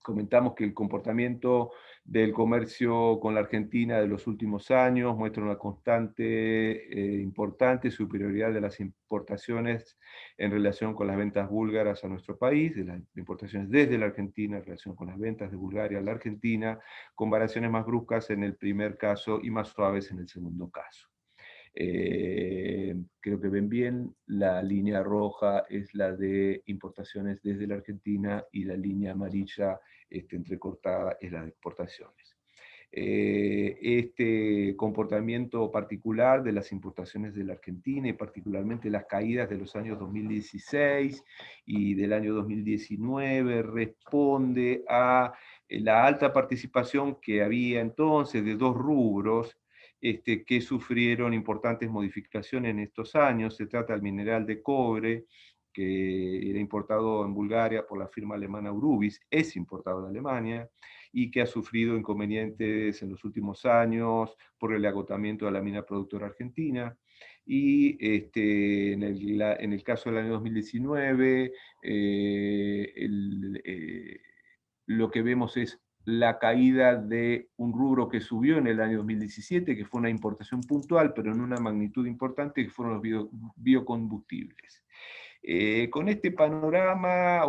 comentamos que el comportamiento del comercio con la Argentina de los últimos años muestra una constante importante superioridad de las importaciones en relación con las ventas búlgaras a nuestro país, de las importaciones desde la Argentina en relación con las ventas de Bulgaria a la Argentina, con variaciones más bruscas en el primer caso y más suaves en el segundo caso. Creo que ven bien, la línea roja es la de importaciones desde la Argentina y la línea amarilla entrecortada es la de exportaciones. Este comportamiento particular de las importaciones de la Argentina y particularmente las caídas de los años 2016 y del año 2019 responde a la alta participación que había entonces de dos rubros que sufrieron importantes modificaciones en estos años. Se trata del mineral de cobre, que era importado en Bulgaria por la firma alemana Urubis, es importado de Alemania, y que ha sufrido inconvenientes en los últimos años por el agotamiento de la mina productora argentina. Y en el caso del año 2019, lo que vemos es la caída de un rubro que subió en el año 2017, que fue una importación puntual, pero en una magnitud importante, que fueron los biocombustibles. Con este panorama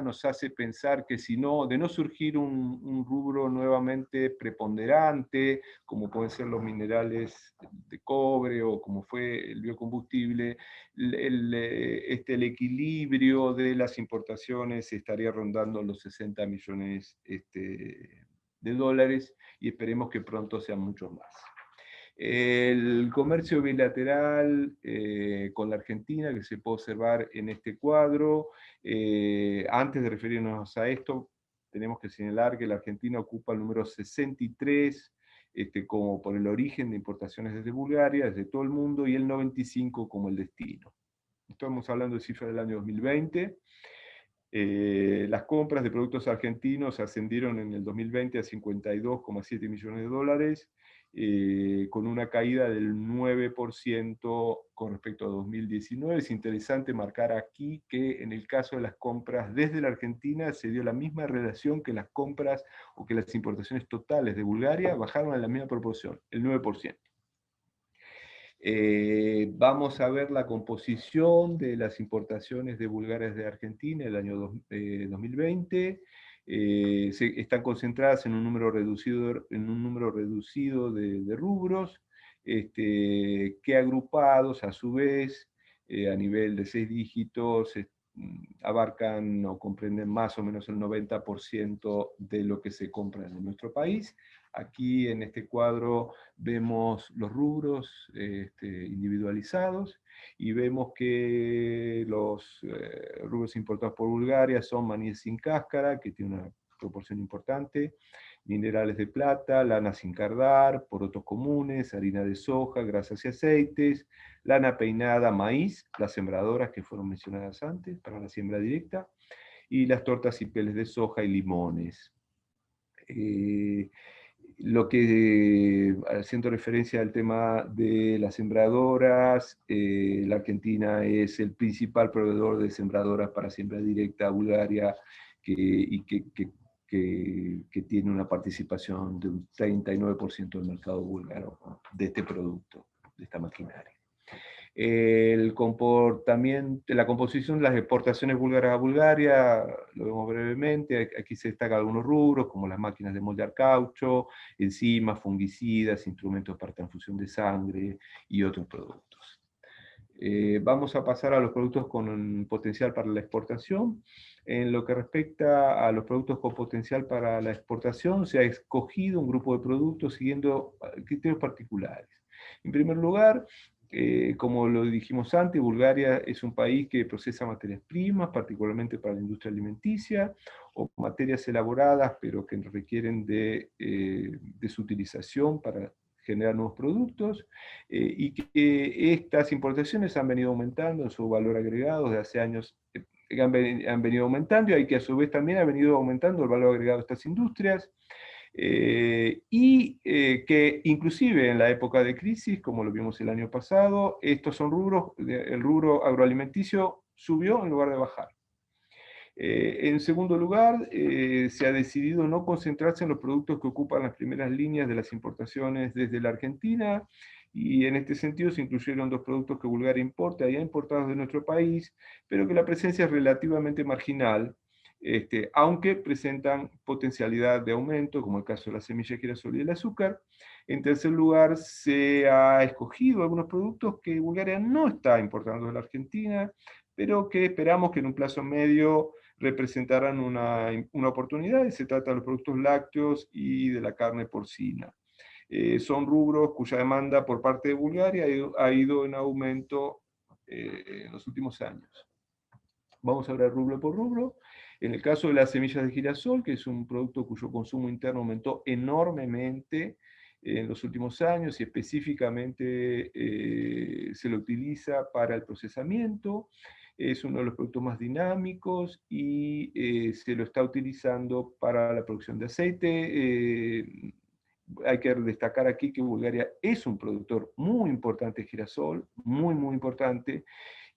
nos hace pensar que si no, de no surgir un rubro nuevamente preponderante, como pueden ser los minerales de cobre o como fue el biocombustible, el equilibrio de las importaciones estaría rondando los 60 millones de dólares, y esperemos que pronto sean muchos más. El comercio bilateral con la Argentina, que se puede observar en este cuadro, antes de referirnos a esto, tenemos que señalar que la Argentina ocupa el número 63, como por el origen de importaciones desde Bulgaria, desde todo el mundo, y el 95 como el destino. Estamos hablando de cifras del año 2020. Las compras de productos argentinos ascendieron en el 2020 a 52,7 millones de dólares, con una caída del 9% con respecto a 2019. Es interesante marcar aquí que en el caso de las compras desde la Argentina se dio la misma relación que las compras o que las importaciones totales de Bulgaria bajaron en la misma proporción, el 9%. Vamos a ver la composición de las importaciones de Bulgaria de Argentina el año 2020. Están concentradas en un número reducido, de rubros, que agrupados a su vez a nivel de 6 dígitos abarcan o comprenden más o menos el 90% de lo que se compra en nuestro país. Aquí en este cuadro vemos los rubros individualizados, y vemos que los rubros importados por Bulgaria son maní sin cáscara, que tiene una proporción importante, minerales de plata, lana sin cardar, porotos comunes, harina de soja, grasas y aceites, lana peinada, maíz, las sembradoras que fueron mencionadas antes para la siembra directa, y las tortas y peles de soja y limones. Lo que, haciendo referencia al tema de las sembradoras, la Argentina es el principal proveedor de sembradoras para siembra directa a Bulgaria, que tiene una participación de un 39% del mercado búlgaro de este producto, de esta maquinaria. El comportamiento, la composición de las exportaciones búlgaras a Bulgaria, lo vemos brevemente. Aquí se destacan algunos rubros, como las máquinas de moldear caucho, enzimas, fungicidas, instrumentos para transfusión de sangre y otros productos. Vamos a pasar a los productos con potencial para la exportación. En lo que respecta a los productos con potencial para la exportación, se ha escogido un grupo de productos siguiendo criterios particulares. En primer lugar, como lo dijimos antes, Bulgaria es un país que procesa materias primas, particularmente para la industria alimenticia, o materias elaboradas, pero que requieren de su utilización para generar nuevos productos, y que estas importaciones han venido aumentando en su valor agregado desde hace años. Han venido aumentando, y que a su vez también ha venido aumentando el valor agregado de estas industrias, que inclusive en la época de crisis, como lo vimos el año pasado, estos son rubros, el rubro agroalimenticio subió en lugar de bajar. En segundo lugar, se ha decidido no concentrarse en los productos que ocupan las primeras líneas de las importaciones desde la Argentina, y en este sentido se incluyeron 2 productos que Bulgaria importa, ya importados de nuestro país, pero que la presencia es relativamente marginal, aunque presentan potencialidad de aumento, como el caso de la semilla de girasol y el azúcar. En tercer lugar, se ha escogido algunos productos que Bulgaria no está importando de la Argentina, pero que esperamos que en un plazo medio representarán una oportunidad, y se trata de los productos lácteos y de la carne porcina. Son rubros cuya demanda por parte de Bulgaria ha ido en aumento en los últimos años. Vamos a ver rubro por rubro. En el caso de las semillas de girasol, que es un producto cuyo consumo interno aumentó enormemente en los últimos años, y específicamente se lo utiliza para el procesamiento, es uno de los productos más dinámicos, y se lo está utilizando para la producción de aceite. Hay que destacar aquí que Bulgaria es un productor muy importante de girasol, muy, muy importante,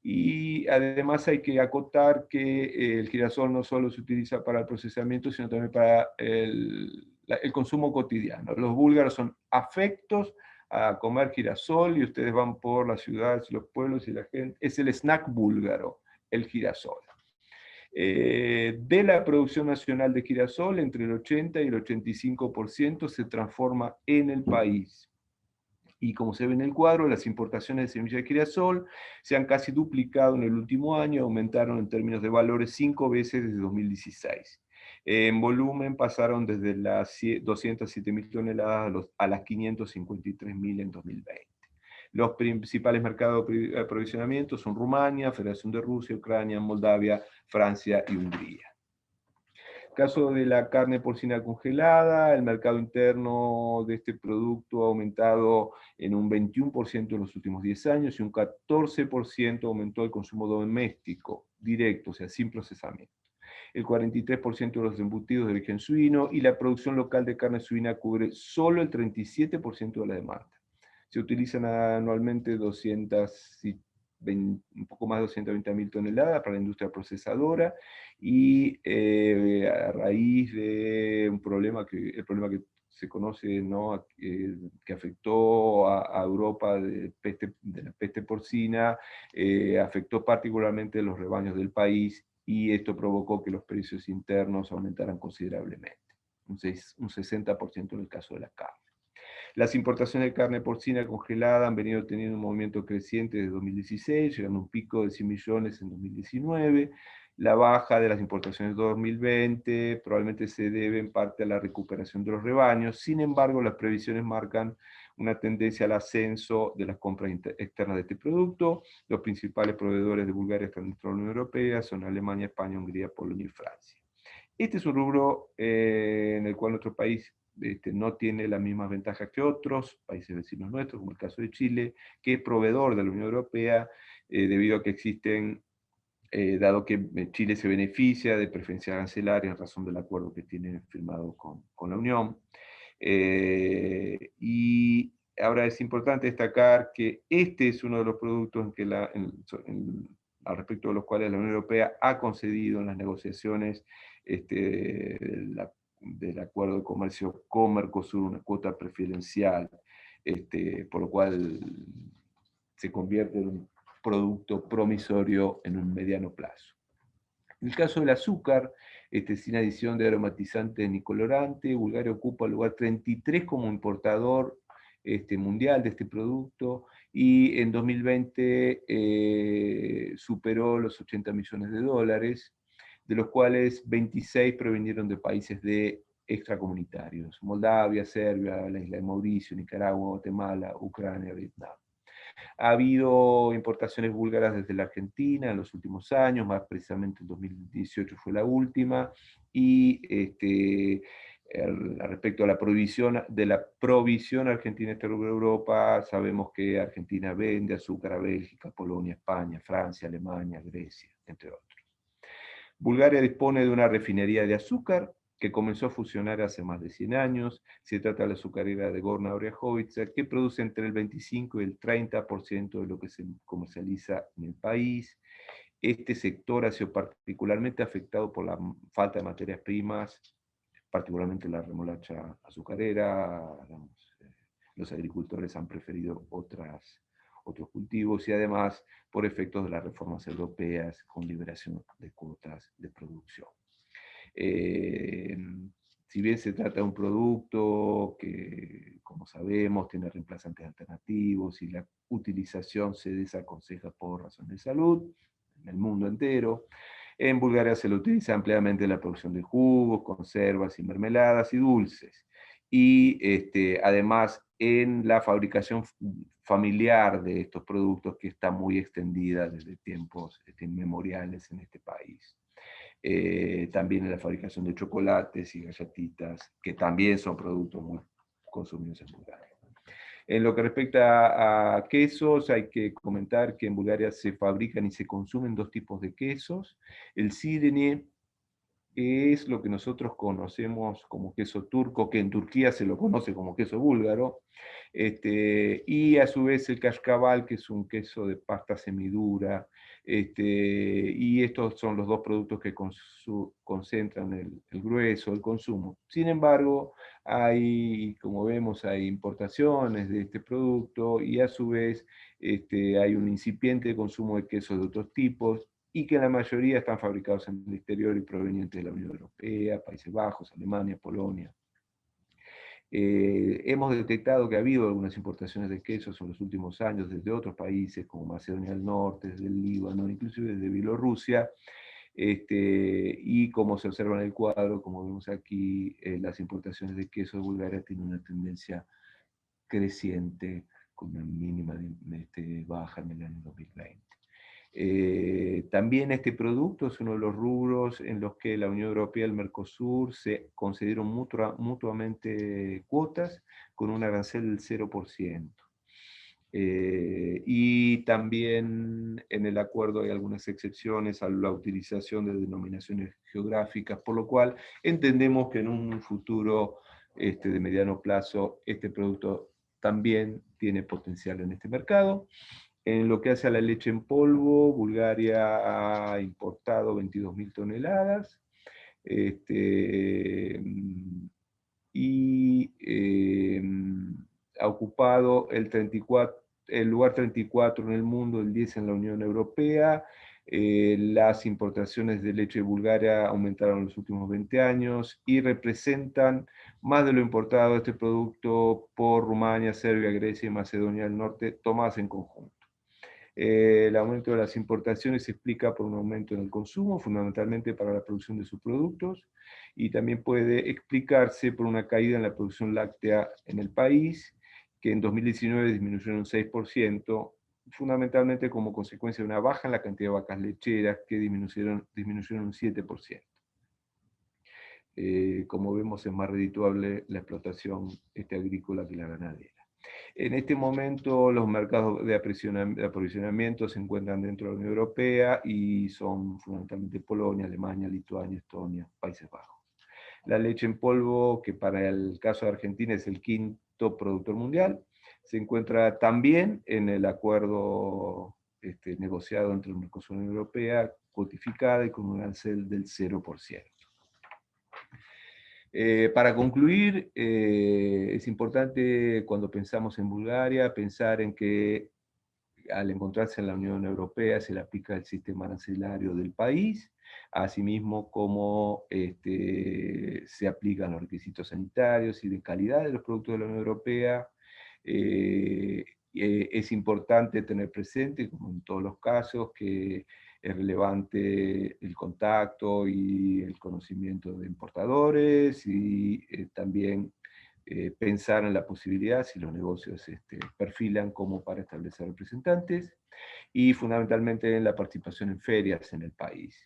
y además hay que acotar que el girasol no solo se utiliza para el procesamiento, sino también para el consumo cotidiano. Los búlgaros son afectos a comer girasol y ustedes van por las ciudades, los pueblos y la gente. Es el snack búlgaro, el girasol. De la producción nacional de girasol, entre el 80 y el 85% se transforma en el país. Y como se ve en el cuadro, las importaciones de semillas de girasol se han casi duplicado en el último año, aumentaron en términos de valores 5 veces desde 2016. En volumen pasaron desde las 207.000 toneladas a las 553.000 en 2020. Los principales mercados de aprovisionamiento son Rumania, Federación de Rusia, Ucrania, Moldavia, Francia y Hungría. Caso de la carne porcina congelada, el mercado interno de este producto ha aumentado en un 21% en los últimos 10 años y un 14% aumentó el consumo doméstico, directo, o sea, sin procesamiento. El 43% de los embutidos de origen suino y la producción local de carne suina cubre solo el 37% de la demanda. Se utilizan anualmente un poco más de 220.000 toneladas para la industria procesadora y a raíz de el problema que se conoce, ¿no? Que afectó a Europa de la peste porcina, afectó particularmente los rebaños del país y esto provocó que los precios internos aumentaran considerablemente, un 60% en el caso de la carne. Las importaciones de carne porcina congelada han venido teniendo un movimiento creciente desde 2016, llegando a un pico de 100 millones en 2019. La baja de las importaciones de 2020 probablemente se debe en parte a la recuperación de los rebaños. Sin embargo, las previsiones marcan una tendencia al ascenso de las compras externas de este producto. Los principales proveedores de Bulgaria están dentro de la Unión Europea, son Alemania, España, Hungría, Polonia y Francia. Este es un rubro en el cual nuestro país no tiene las mismas ventajas que otros países vecinos nuestros, como el caso de Chile, que es proveedor de la Unión Europea, debido a que existen, dado que Chile se beneficia de preferencia arancelaria en razón del acuerdo que tiene firmado con la Unión. Y ahora es importante destacar que este es uno de los productos al respecto de los cuales la Unión Europea ha concedido en las negociaciones del acuerdo de comercio con Mercosur una cuota preferencial, por lo cual se convierte en un producto promisorio en un mediano plazo. En el caso del azúcar, sin adición de aromatizante ni colorante, Bulgaria ocupa el lugar 33 como importador mundial de este producto y en 2020 superó los 80 millones de dólares, de los cuales 26 provinieron de países extracomunitarios: Moldavia, Serbia, la isla de Mauricio, Nicaragua, Guatemala, Ucrania, Vietnam. Ha habido importaciones búlgaras desde la Argentina en los últimos años, más precisamente en 2018 fue la última, y respecto a la provisión argentina exterior de Europa, sabemos que Argentina vende azúcar a Bélgica, Polonia, España, Francia, Alemania, Grecia, entre otros. Bulgaria dispone de una refinería de azúcar que comenzó a funcionar hace más de 100 años. Se trata de la azucarera de Gorna Oryahovitsa, que produce entre el 25 y el 30% de lo que se comercializa en el país. Este sector ha sido particularmente afectado por la falta de materias primas, particularmente la remolacha azucarera. Los agricultores han preferido otros cultivos y además por efectos de las reformas europeas con liberación de cuotas de producción. Si bien se trata de un producto que, como sabemos, tiene reemplazantes alternativos y la utilización se desaconseja por razones de salud en el mundo entero, en Bulgaria se lo utiliza ampliamente en la producción de jugos, conservas y mermeladas y dulces. Y además en la fabricación familiar de estos productos, que está muy extendida desde tiempos inmemoriales en este país. También en la fabricación de chocolates y galletitas, que también son productos muy consumidos en Bulgaria. En lo que respecta a quesos, hay que comentar que en Bulgaria se fabrican y se consumen dos tipos de quesos: el Sirene es lo que nosotros conocemos como queso turco, que en Turquía se lo conoce como queso búlgaro, y a su vez el cascabel, que es un queso de pasta semidura, y estos son los dos productos que concentran el grueso del consumo. Sin embargo, como vemos, hay importaciones de este producto y a su vez hay un incipiente consumo de quesos de otros tipos, y que la mayoría están fabricados en el exterior y provenientes de la Unión Europea, Países Bajos, Alemania, Polonia. Hemos detectado que ha habido algunas importaciones de quesos en los últimos años desde otros países como Macedonia del Norte, desde el Líbano, inclusive desde Bielorrusia, y como se observa en el cuadro, como vemos aquí, las importaciones de queso de Bulgaria tienen una tendencia creciente con una mínima baja en el año 2020. También este producto es uno de los rubros en los que la Unión Europea y el Mercosur se concedieron mutuamente cuotas con un arancel del 0%. Y también en el acuerdo hay algunas excepciones a la utilización de denominaciones geográficas, por lo cual entendemos que en un futuro de mediano plazo este producto también tiene potencial en este mercado. En lo que hace a la leche en polvo, Bulgaria ha importado 22.000 toneladas, y ha ocupado el lugar 34 en el mundo, el 10 en la Unión Europea. Las importaciones de leche de Bulgaria aumentaron en los últimos 20 años y representan más de lo importado de este producto por Rumania, Serbia, Grecia y Macedonia del Norte, tomadas en conjunto. El aumento de las importaciones se explica por un aumento en el consumo, fundamentalmente para la producción de sus productos, y también puede explicarse por una caída en la producción láctea en el país, que en 2019 disminuyó en un 6%, fundamentalmente como consecuencia de una baja en la cantidad de vacas lecheras, que disminuyeron un 7%. Como vemos, es más redituable la explotación agrícola que la ganadera. En este momento los mercados de aprovisionamiento se encuentran dentro de la Unión Europea y son fundamentalmente Polonia, Alemania, Lituania, Estonia, Países Bajos. La leche en polvo, que para el caso de Argentina es el quinto productor mundial, se encuentra también en el acuerdo negociado entre el Mercosur y la Unión Europea, codificada y con un arancel del 0%. Para concluir, es importante cuando pensamos en Bulgaria, pensar en que al encontrarse en la Unión Europea se le aplica el sistema arancelario del país, asimismo como se aplican los requisitos sanitarios y de calidad de los productos de la Unión Europea. Es importante tener presente, como en todos los casos, que es relevante el contacto y el conocimiento de importadores y también pensar en la posibilidad, si los negocios perfilan como para establecer representantes, y fundamentalmente en la participación en ferias en el país.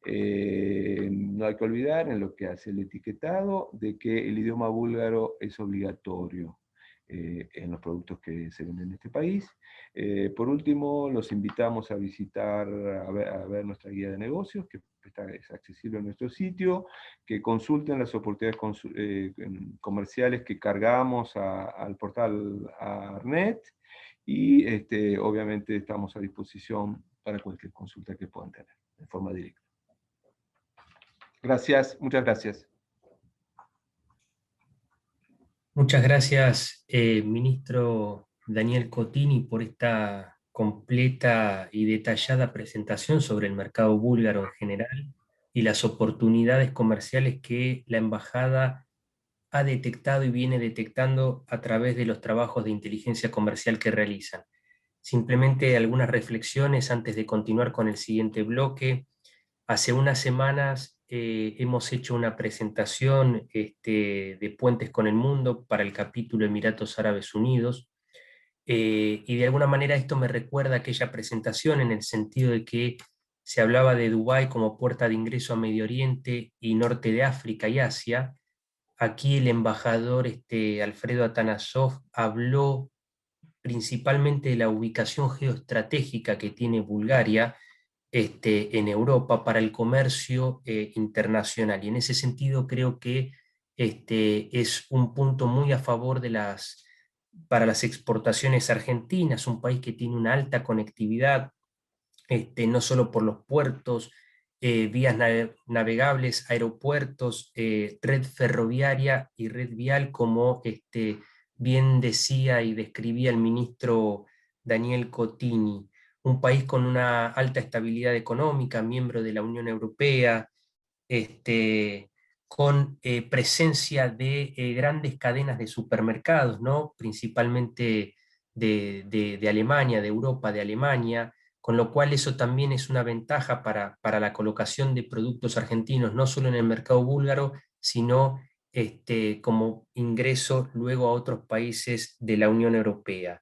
No hay que olvidar, en lo que hace el etiquetado, de que el idioma búlgaro es obligatorio en los productos que se venden en este país. Por último, los invitamos a visitar, a ver nuestra guía de negocios, que es accesible en nuestro sitio, que consulten las oportunidades comerciales que cargamos al portal ARNET, y obviamente estamos a disposición para cualquier consulta que puedan tener, de forma directa. Gracias, muchas gracias. Muchas gracias, ministro Daniel Cotini, por esta completa y detallada presentación sobre el mercado búlgaro en general y las oportunidades comerciales que la embajada ha detectado y viene detectando a través de los trabajos de inteligencia comercial que realizan. Simplemente algunas reflexiones antes de continuar con el siguiente bloque. Hace unas semanas hemos hecho una presentación de Puentes con el Mundo para el capítulo Emiratos Árabes Unidos, y de alguna manera esto me recuerda aquella presentación en el sentido de que se hablaba de Dubái como puerta de ingreso a Medio Oriente y Norte de África y Asia. Aquí el embajador Alfredo Atanasov habló principalmente de la ubicación geoestratégica que tiene Bulgaria en Europa para el comercio internacional. Y en ese sentido creo que es un punto muy a favor para las exportaciones argentinas, un país que tiene una alta conectividad, no solo por los puertos, vías navegables, aeropuertos, red ferroviaria y red vial, como bien decía y describía el ministro Daniel Cotini, un país con una alta estabilidad económica, miembro de la Unión Europea, con presencia de grandes cadenas de supermercados, ¿no? Principalmente de Alemania, de Europa, de Alemania, con lo cual eso también es una ventaja para la colocación de productos argentinos, no solo en el mercado búlgaro, sino como ingreso luego a otros países de la Unión Europea.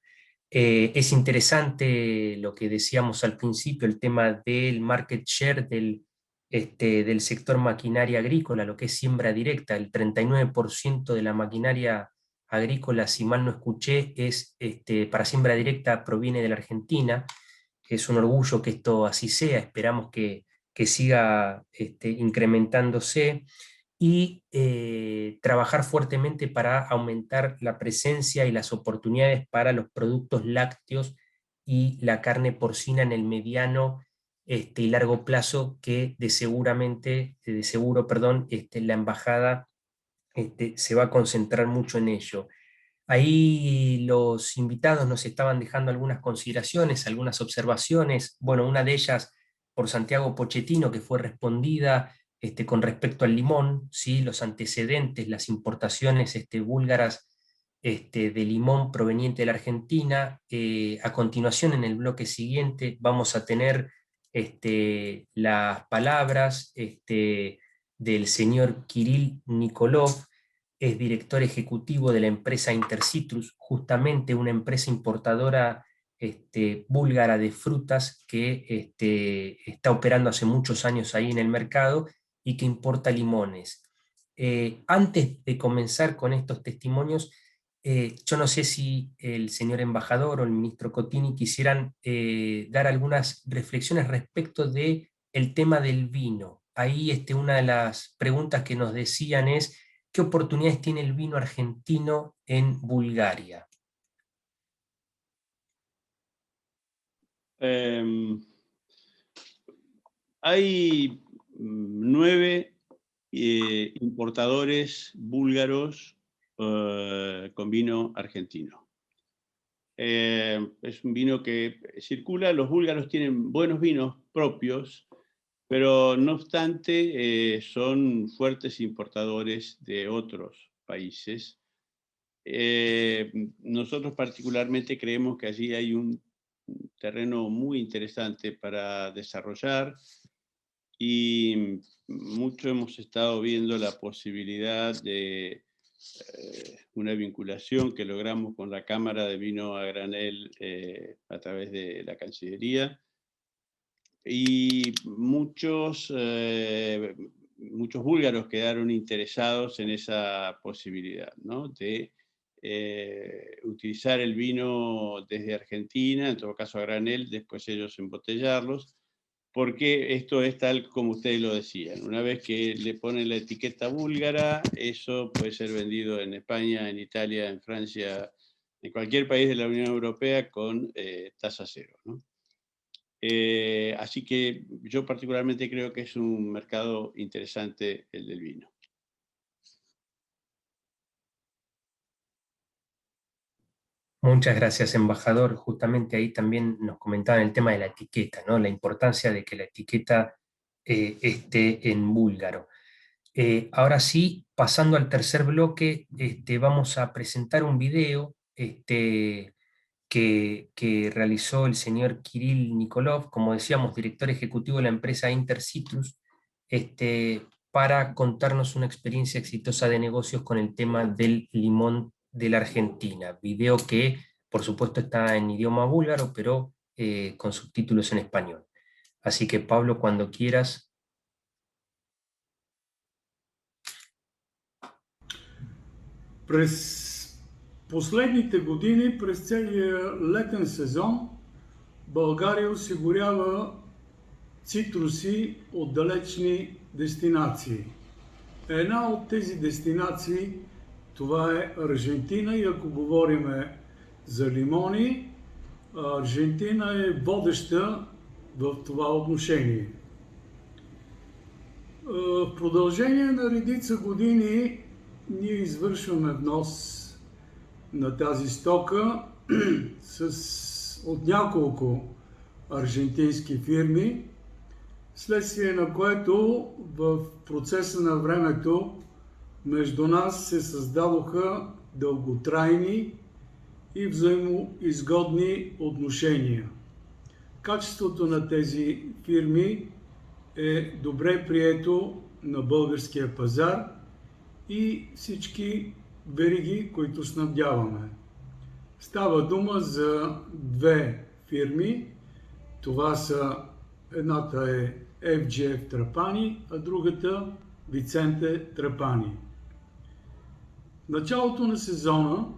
Es interesante lo que decíamos al principio, el tema del market share del sector maquinaria agrícola, lo que es siembra directa. El 39% de la maquinaria agrícola, si mal no escuché, para siembra directa proviene de la Argentina. Es un orgullo que esto así sea, esperamos que siga incrementándose, y trabajar fuertemente para aumentar la presencia y las oportunidades para los productos lácteos y la carne porcina en el mediano y largo plazo, que de seguro, la embajada se va a concentrar mucho en ello. Ahí los invitados nos estaban dejando algunas consideraciones, algunas observaciones. Bueno, una de ellas por Santiago Pochettino, que fue respondida con respecto al limón, ¿sí? Los antecedentes, las importaciones búlgaras de lim proveniente de la Argentina. A continuación, en el bloque siguiente, vamos a tener las palabras del señor Kirill Nikolov. Es director ejecutivo de la empresa Intercitrus, justamente una empresa importadora búlgara de frutas que está operando hace muchos años ahí en el mercado y que importa limones. Antes de comenzar con estos testimonios, yo no sé si el señor embajador o el ministro Cotini quisieran dar algunas reflexiones respecto del tema del vino. Ahí una de las preguntas que nos decían es: ¿qué oportunidades tiene el vino argentino en Bulgaria? Hay 9 importadores búlgaros con vino argentino. Es un vino que circula. Los búlgaros tienen buenos vinos propios, pero no obstante son fuertes importadores de otros países. Nosotros particularmente creemos que allí hay un terreno muy interesante para desarrollar, y mucho hemos estado viendo la posibilidad de una vinculación que logramos con la Cámara de Vino a Granel a través de la Cancillería, y muchos búlgaros quedaron interesados en esa posibilidad, ¿no? De utilizar el vino desde Argentina, en todo caso a granel, después ellos embotellarlos, porque esto es tal como ustedes lo decían. Una vez que le ponen la etiqueta búlgara, eso puede ser vendido en España, en Italia, en Francia, en cualquier país de la Unión Europea con tasa cero, ¿no? Así que yo particularmente creo que es un mercado interesante el del vino. Muchas gracias, embajador. Justamente ahí también nos comentaban el tema de la etiqueta, ¿no? La importancia de que la etiqueta esté en búlgaro. Ahora sí, pasando al tercer bloque, vamos a presentar un video que realizó el señor Kirill Nikolov, como decíamos, director ejecutivo de la empresa Intercitrus, para contarnos una experiencia exitosa de negocios con el tema del limón de la Argentina. Video que, por supuesto, está en idioma búlgaro, pero con subtítulos en español. Así que, Pablo, cuando quieras. През последните години, през целия летен сезон, България осигурява цитруси от далечни дестинации. Една от тези дестинации това е Аржентина и ако говорим за лимони, Аржентина е водеща в това отношение. В продължение на редица години ние извършваме внос на тази стока от няколко аржентински фирми, следствие на което в процеса на времето между нас се създадоха дълготрайни и взаимоизгодни отношения. Качеството на тези фирми е добре прието на българския пазар и всички вериги, които снабдяваме. Става дума за две фирми. Това са, едната е FGF Трапани, а другата Виценте Трапани. В началото на сезона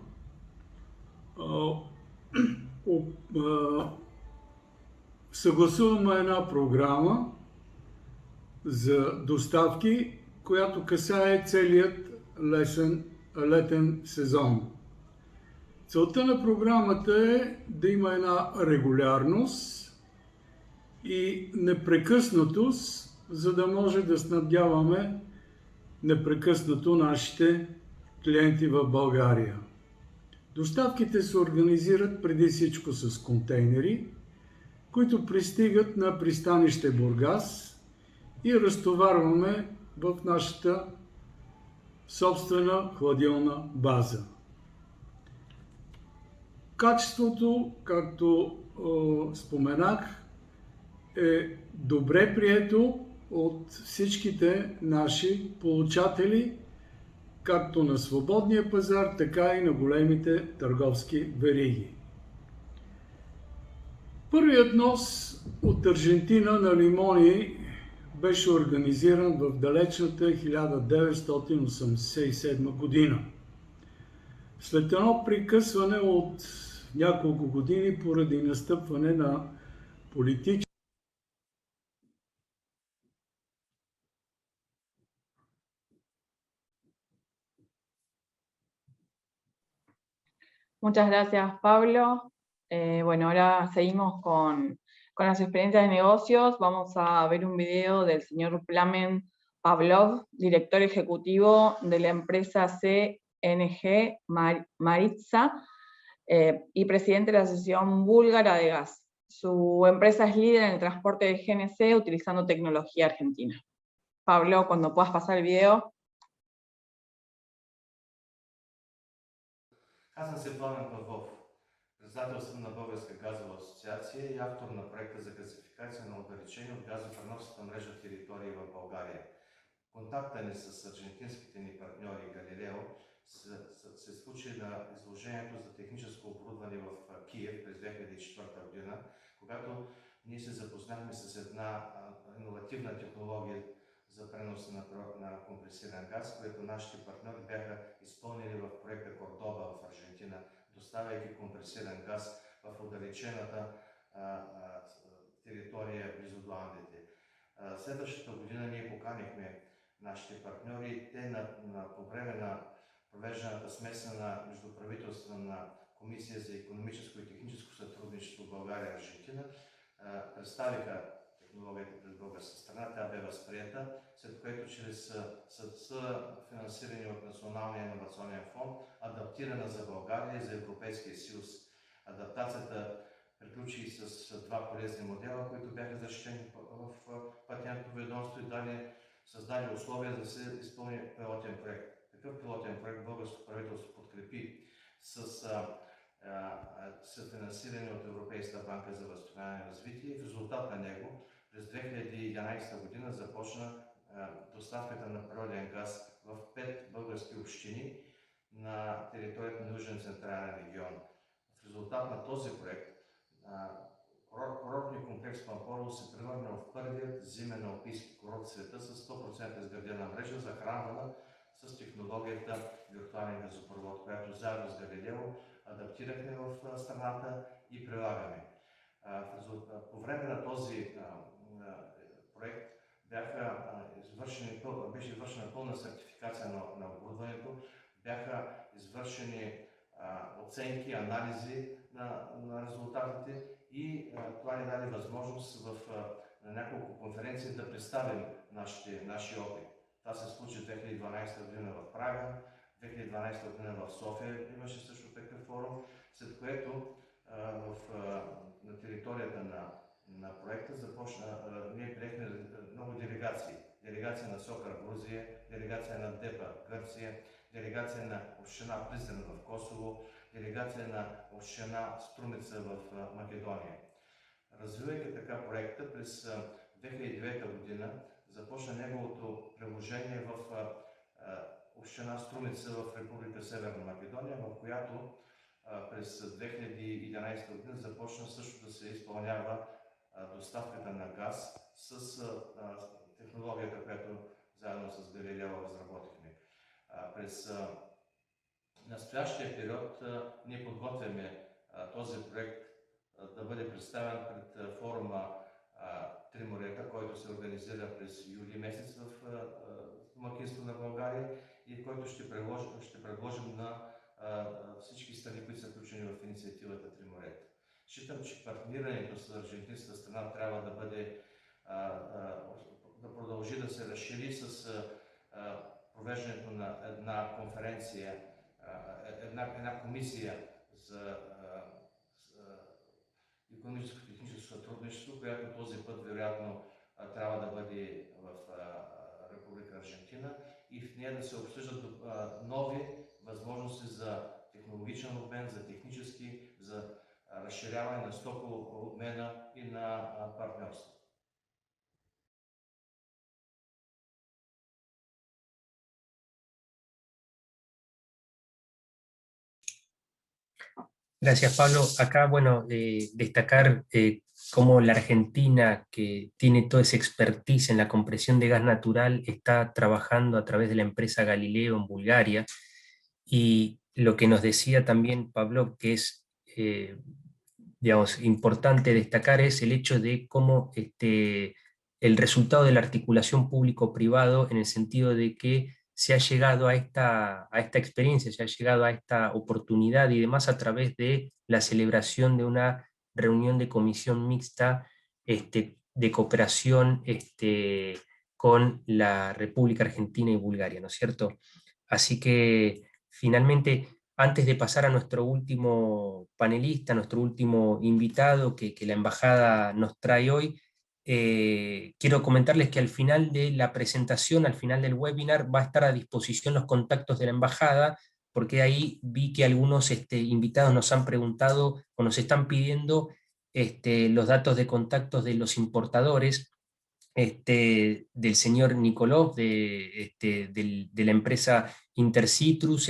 съгласуваме една програма за доставки, която касае целият летен сезон. Целта на програмата е да има една регулярност и непрекъснатост, за да може да снабдяваме непрекъснато нашите клиенти в България. Доставките се организират преди всичко с контейнери, които пристигат на пристанище Бургас и разтоварваме в нашата собствена хладилна база. Качеството, както споменах, е добре прието от всичките наши получатели, както на свободния пазар, така и на големите търговски вериги. Първият внос от Аржентина на лимони беше организиран в далечната 1987 година. След едно прекъсване от няколко години поради настъпване на политически Muchas gracias, Pablo. Bueno, ahora seguimos con las experiencias de negocios. Vamos a ver un video del señor Plamen Pavlov, director ejecutivo de la empresa CNG Maritsa y presidente de la Asociación Búlgara de Gas. Su empresa es líder en el transporte de GNC utilizando tecnología argentina. Pablo, cuando puedas pasar el video. Аз съм Светлана Павлов, председател съм на Българска газова асоциация и автор на проекта за газификация на отдалечени от газопреносната мрежа територии в България. Контакта ни с аржентинските ни партньори Галилео се случи на изложението за техническо оборудване в Киев през 2004 година, когато ние се запознахме с една иновативна технология за преноса на компресиран газ, което нашите партньори бяха изпълнили в проекта Кордоба в Аржентина, доставяйки компресиран газ в отдалечената територия близо до Андите. Следващата година ние поканихме нашите партньори. Те по време на провежданата смесена междуправителствена комисия за икономическо и техническо сътрудничество в България и Аржентина представиха технологията пред българска страна. Тя бе възприета, след което чрез финансиране от Националния инновационен фонд, адаптирана за България и за Европейския съюз. Адаптацията приключи с два полезни модела, които бяха защитени в патентното ведомство и създаде условия да се изпълни пилотен проект. Такъв пилотен проект българското правителство подкрепи с финансиране от Европейската банка за възстановяване и развитие. В резултат на него през 2011 година започна доставката на природен газ в 5 български общини на територията на Южен централен регион. В резултат на този проект курортният комплекс Пампорово се превърна в първият зимен алпийски курорт в света с 100% изградена мрежа, захранвана с технологията виртуален газопровод, която заедно с Галилео адаптирахме в страната и прилагаме. По време на този проект. Беше извършена пълна сертификация на оборудването, бяха извършени оценки, анализи на резултатите и това ни даде възможност на няколко конференции да представим нашия опит. Това се случи в 2012 година в Прага, 2012 година в София имаше също такъв форум, след което на територията на проекта ние приехме много делегации. Делегация на Сокър, Грузия, делегация на Депа, Гърция, делегация на община Призрен в Косово, делегация на община Струмица в Македония. Развивайки така проекта, през 2009 година започна неговото приложение в община Струмица в Република Северна Македония, в която през 2011 година започна също да се изпълнява доставката на газ с технологията, която заедно с Галилео разработихме. През настоящия период ние подготвяме този проект да бъде представен пред форума Три морета, който се организира през юли месец в домакинство на България и който ще предложим на всички страни, които са включени в инициативата Три морета. Считам, че партнирането с аржентинската страна трябва да бъде да продължи да се разшири с провеждането на една конференция, една комисия за икономическо и техническо сътрудничество, която този път вероятно трябва да бъде в Република Аржентина и в нея да се обсъждат нови възможности за технологичен обмен, за технически, за разширяване на стоково обмена и на партньорство. Gracias, Pablo. Acá, bueno, destacar cómo la Argentina, que tiene toda esa expertise en la compresión de gas natural, está trabajando a través de la empresa Galileo en Bulgaria. Y lo que nos decía también Pablo, que es, digamos, importante destacar, es el hecho de cómo el resultado de la articulación público-privado, en el sentido de que se ha llegado a esta experiencia, se ha llegado a esta oportunidad y demás a través de la celebración de una reunión de comisión mixta de cooperación con la República Argentina y Bulgaria, ¿no es cierto? Así que finalmente, antes de pasar a nuestro último panelista, nuestro último invitado que la Embajada nos trae hoy, quiero comentarles que al final de la presentación, al final del webinar, va a estar a disposición los contactos de la Embajada, porque ahí vi que algunos invitados nos han preguntado o nos están pidiendo los datos de contactos de los importadores, del señor Nikolov, de la empresa Intercitrus,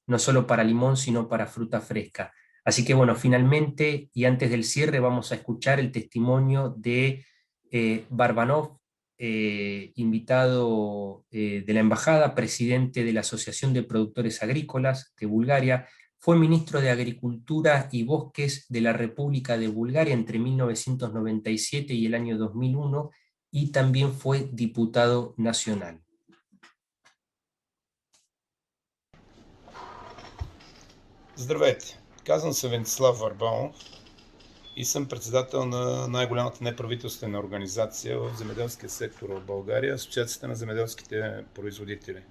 no solo para limón, sino para fruta fresca. Así que bueno, finalmente, y antes del cierre, vamos a escuchar el testimonio de Barbanov, invitado de la Embajada, presidente de la Asociación de Productores Agrícolas de Bulgaria, fue ministro de Agricultura y Bosques de la República de Bulgaria entre 1997 y el año 2001, y también fue diputado nacional. Здравейте! Казвам се Венцислав Варбанов и съм председател на най-голямата неправителствена организация в земеделския сектор в България, Асоциацията на земеделските производители.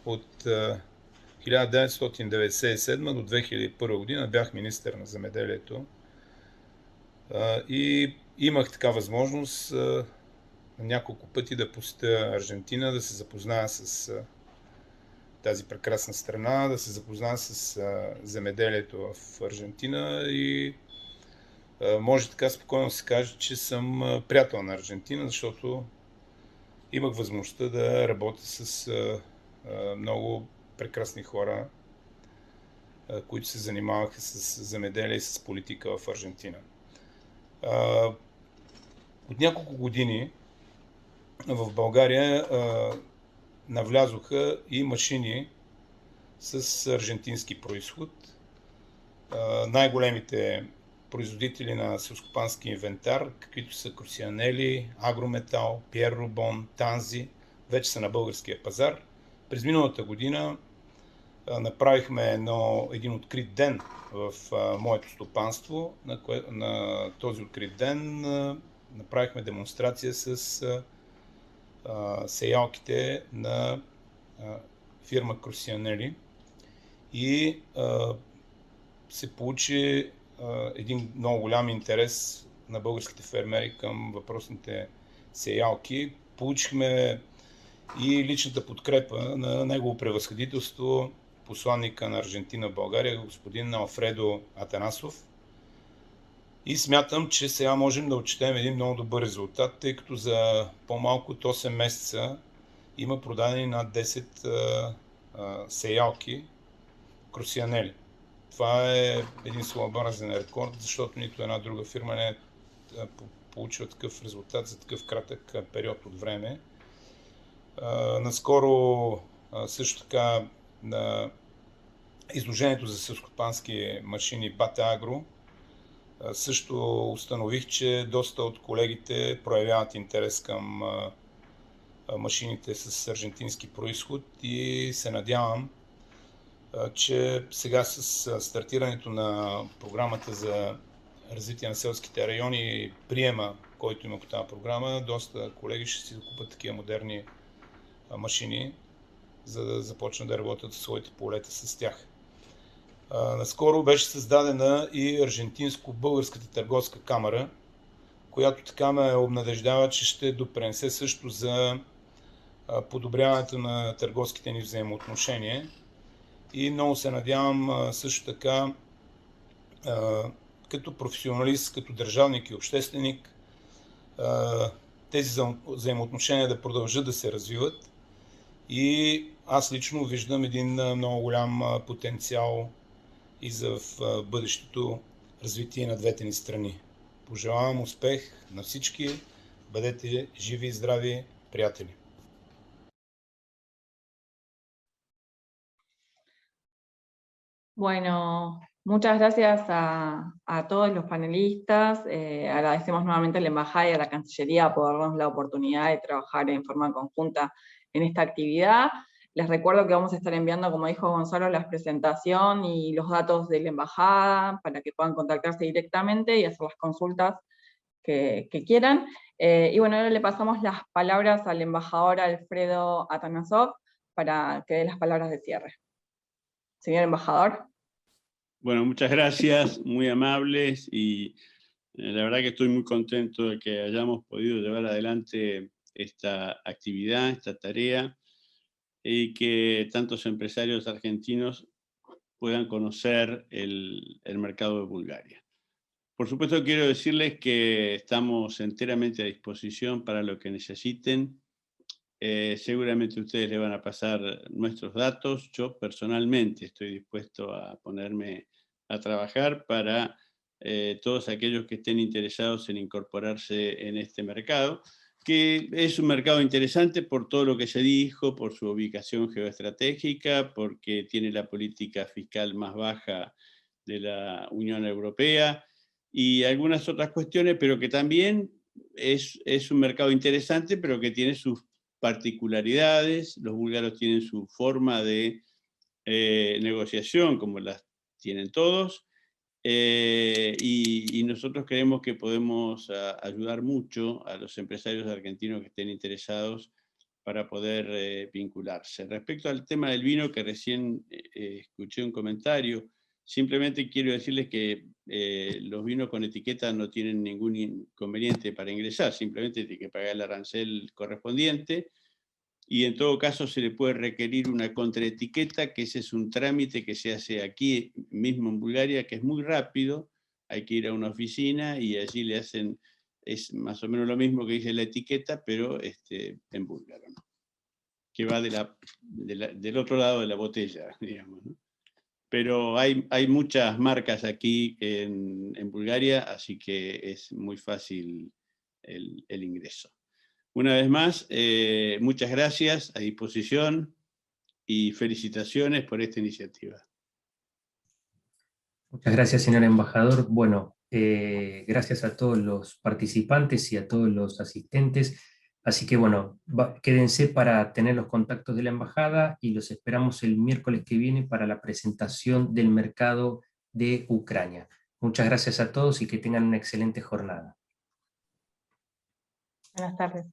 От 1997 до 2001 година бях министър на земеделието и имах така възможност няколко пъти да посетя Аржентина, да се запозная с тази прекрасна страна, да се запозная с земеделието в Аржентина и може така спокойно се каже, че съм приятел на Аржентина, защото имах възможността да работя с много прекрасни хора, които се занимаваха с земеделие и с политика в Аржентина. От няколко години в България навлязоха и машини с аржентински произход. Най-големите производители на селскостопански инвентар, каквито са Кросианели, Агрометал, Пиер Рубон, Танзи, вече са на българския пазар. През миналата година направихме един открит ден в моето стопанство. На този открит ден направихме демонстрация с сеялките на фирма Кросианели и се получи един много голям интерес на българските фермери към въпросните сеялки. Получихме и личната подкрепа на негово превъзходителство, посланника на Аржентина в България, господин Алфредо Атанасов. И смятам, че сега можем да отчетем един много добър резултат, тъй като за по-малко от 8 месеца има продадени над 10 сеялки Кросианели. Това е един своеобразен рекорд, защото нито една друга фирма не е получила такъв резултат за такъв кратък период от време. Наскоро също така на изложението за селскостопански машини Бате Агро също установих, че доста от колегите проявяват интерес към машините с аржентински произход и се надявам, че сега с стартирането на програмата за развитие на селските райони и приема, който има по тази програма, доста колеги ще си закупат такива модерни машини, за да започнат да работят в своите полета с тях. Наскоро беше създадена и Аржентинско-българската търговска камара, която така ме обнадеждава, че ще допринесе също за подобряването на търговските ни взаимоотношения. И много се надявам също така, като професионалист, като държавник и общественик, тези взаимоотношения да продължат да се развиват. И аз лично виждам един много голям потенциал и за в бъдещето развитие на двете ни страни. Пожелавам успех на всички. Бъдете живи и здрави, приятели! Bueno, muchas gracias a todos los panelistas. Agradecemos nuevamente a la Embajada y a la Cancillería por darnos la oportunidad de trabajar en forma conjunta en esta actividad. Les recuerdo que vamos a estar enviando, como dijo Gonzalo, la presentación y los datos de la Embajada para que puedan contactarse directamente y hacer las consultas que quieran. Y bueno, ahora le pasamos las palabras al embajador Alfredo Atanasov para que dé las palabras de cierre. Señor embajador. Bueno, muchas gracias, muy amables, y la verdad que estoy muy contento de que hayamos podido llevar adelante esta actividad, esta tarea, y que tantos empresarios argentinos puedan conocer el mercado de Bulgaria. Por supuesto, quiero decirles que estamos enteramente a disposición para lo que necesiten. Seguramente ustedes le van a pasar nuestros datos. Yo personalmente estoy dispuesto a ponerme a trabajar para todos aquellos que estén interesados en incorporarse en este mercado, que es un mercado interesante por todo lo que se dijo, por su ubicación geoestratégica, porque tiene la política fiscal más baja de la Unión Europea y algunas otras cuestiones, pero que también es un mercado interesante, pero que tiene sus particularidades. Los búlgaros tienen su forma de negociación, como las tienen todos, y nosotros creemos que podemos ayudar mucho a los empresarios argentinos que estén interesados para poder vincularse. Respecto al tema del vino, que recién escuché un comentario, simplemente quiero decirles que los vinos con etiqueta no tienen ningún inconveniente para ingresar, simplemente tiene que pagar el arancel correspondiente, y en todo caso se le puede requerir una contraetiqueta, que ese es un trámite que se hace aquí mismo en Bulgaria, que es muy rápido. Hay que ir a una oficina y allí le hacen, es más o menos lo mismo que dice la etiqueta, pero en búlgaro, ¿no? Que va del otro lado de la botella, digamos, ¿no? Pero hay muchas marcas aquí en Bulgaria, así que es muy fácil el ingreso. Una vez más, muchas gracias, a disposición, y felicitaciones por esta iniciativa. Muchas gracias, señor embajador. Bueno, gracias a todos los participantes y a todos los asistentes. Así que bueno, quédense para tener los contactos de la embajada y los esperamos el miércoles que viene para la presentación del mercado de Ucrania. Muchas gracias a todos y que tengan una excelente jornada. Buenas tardes.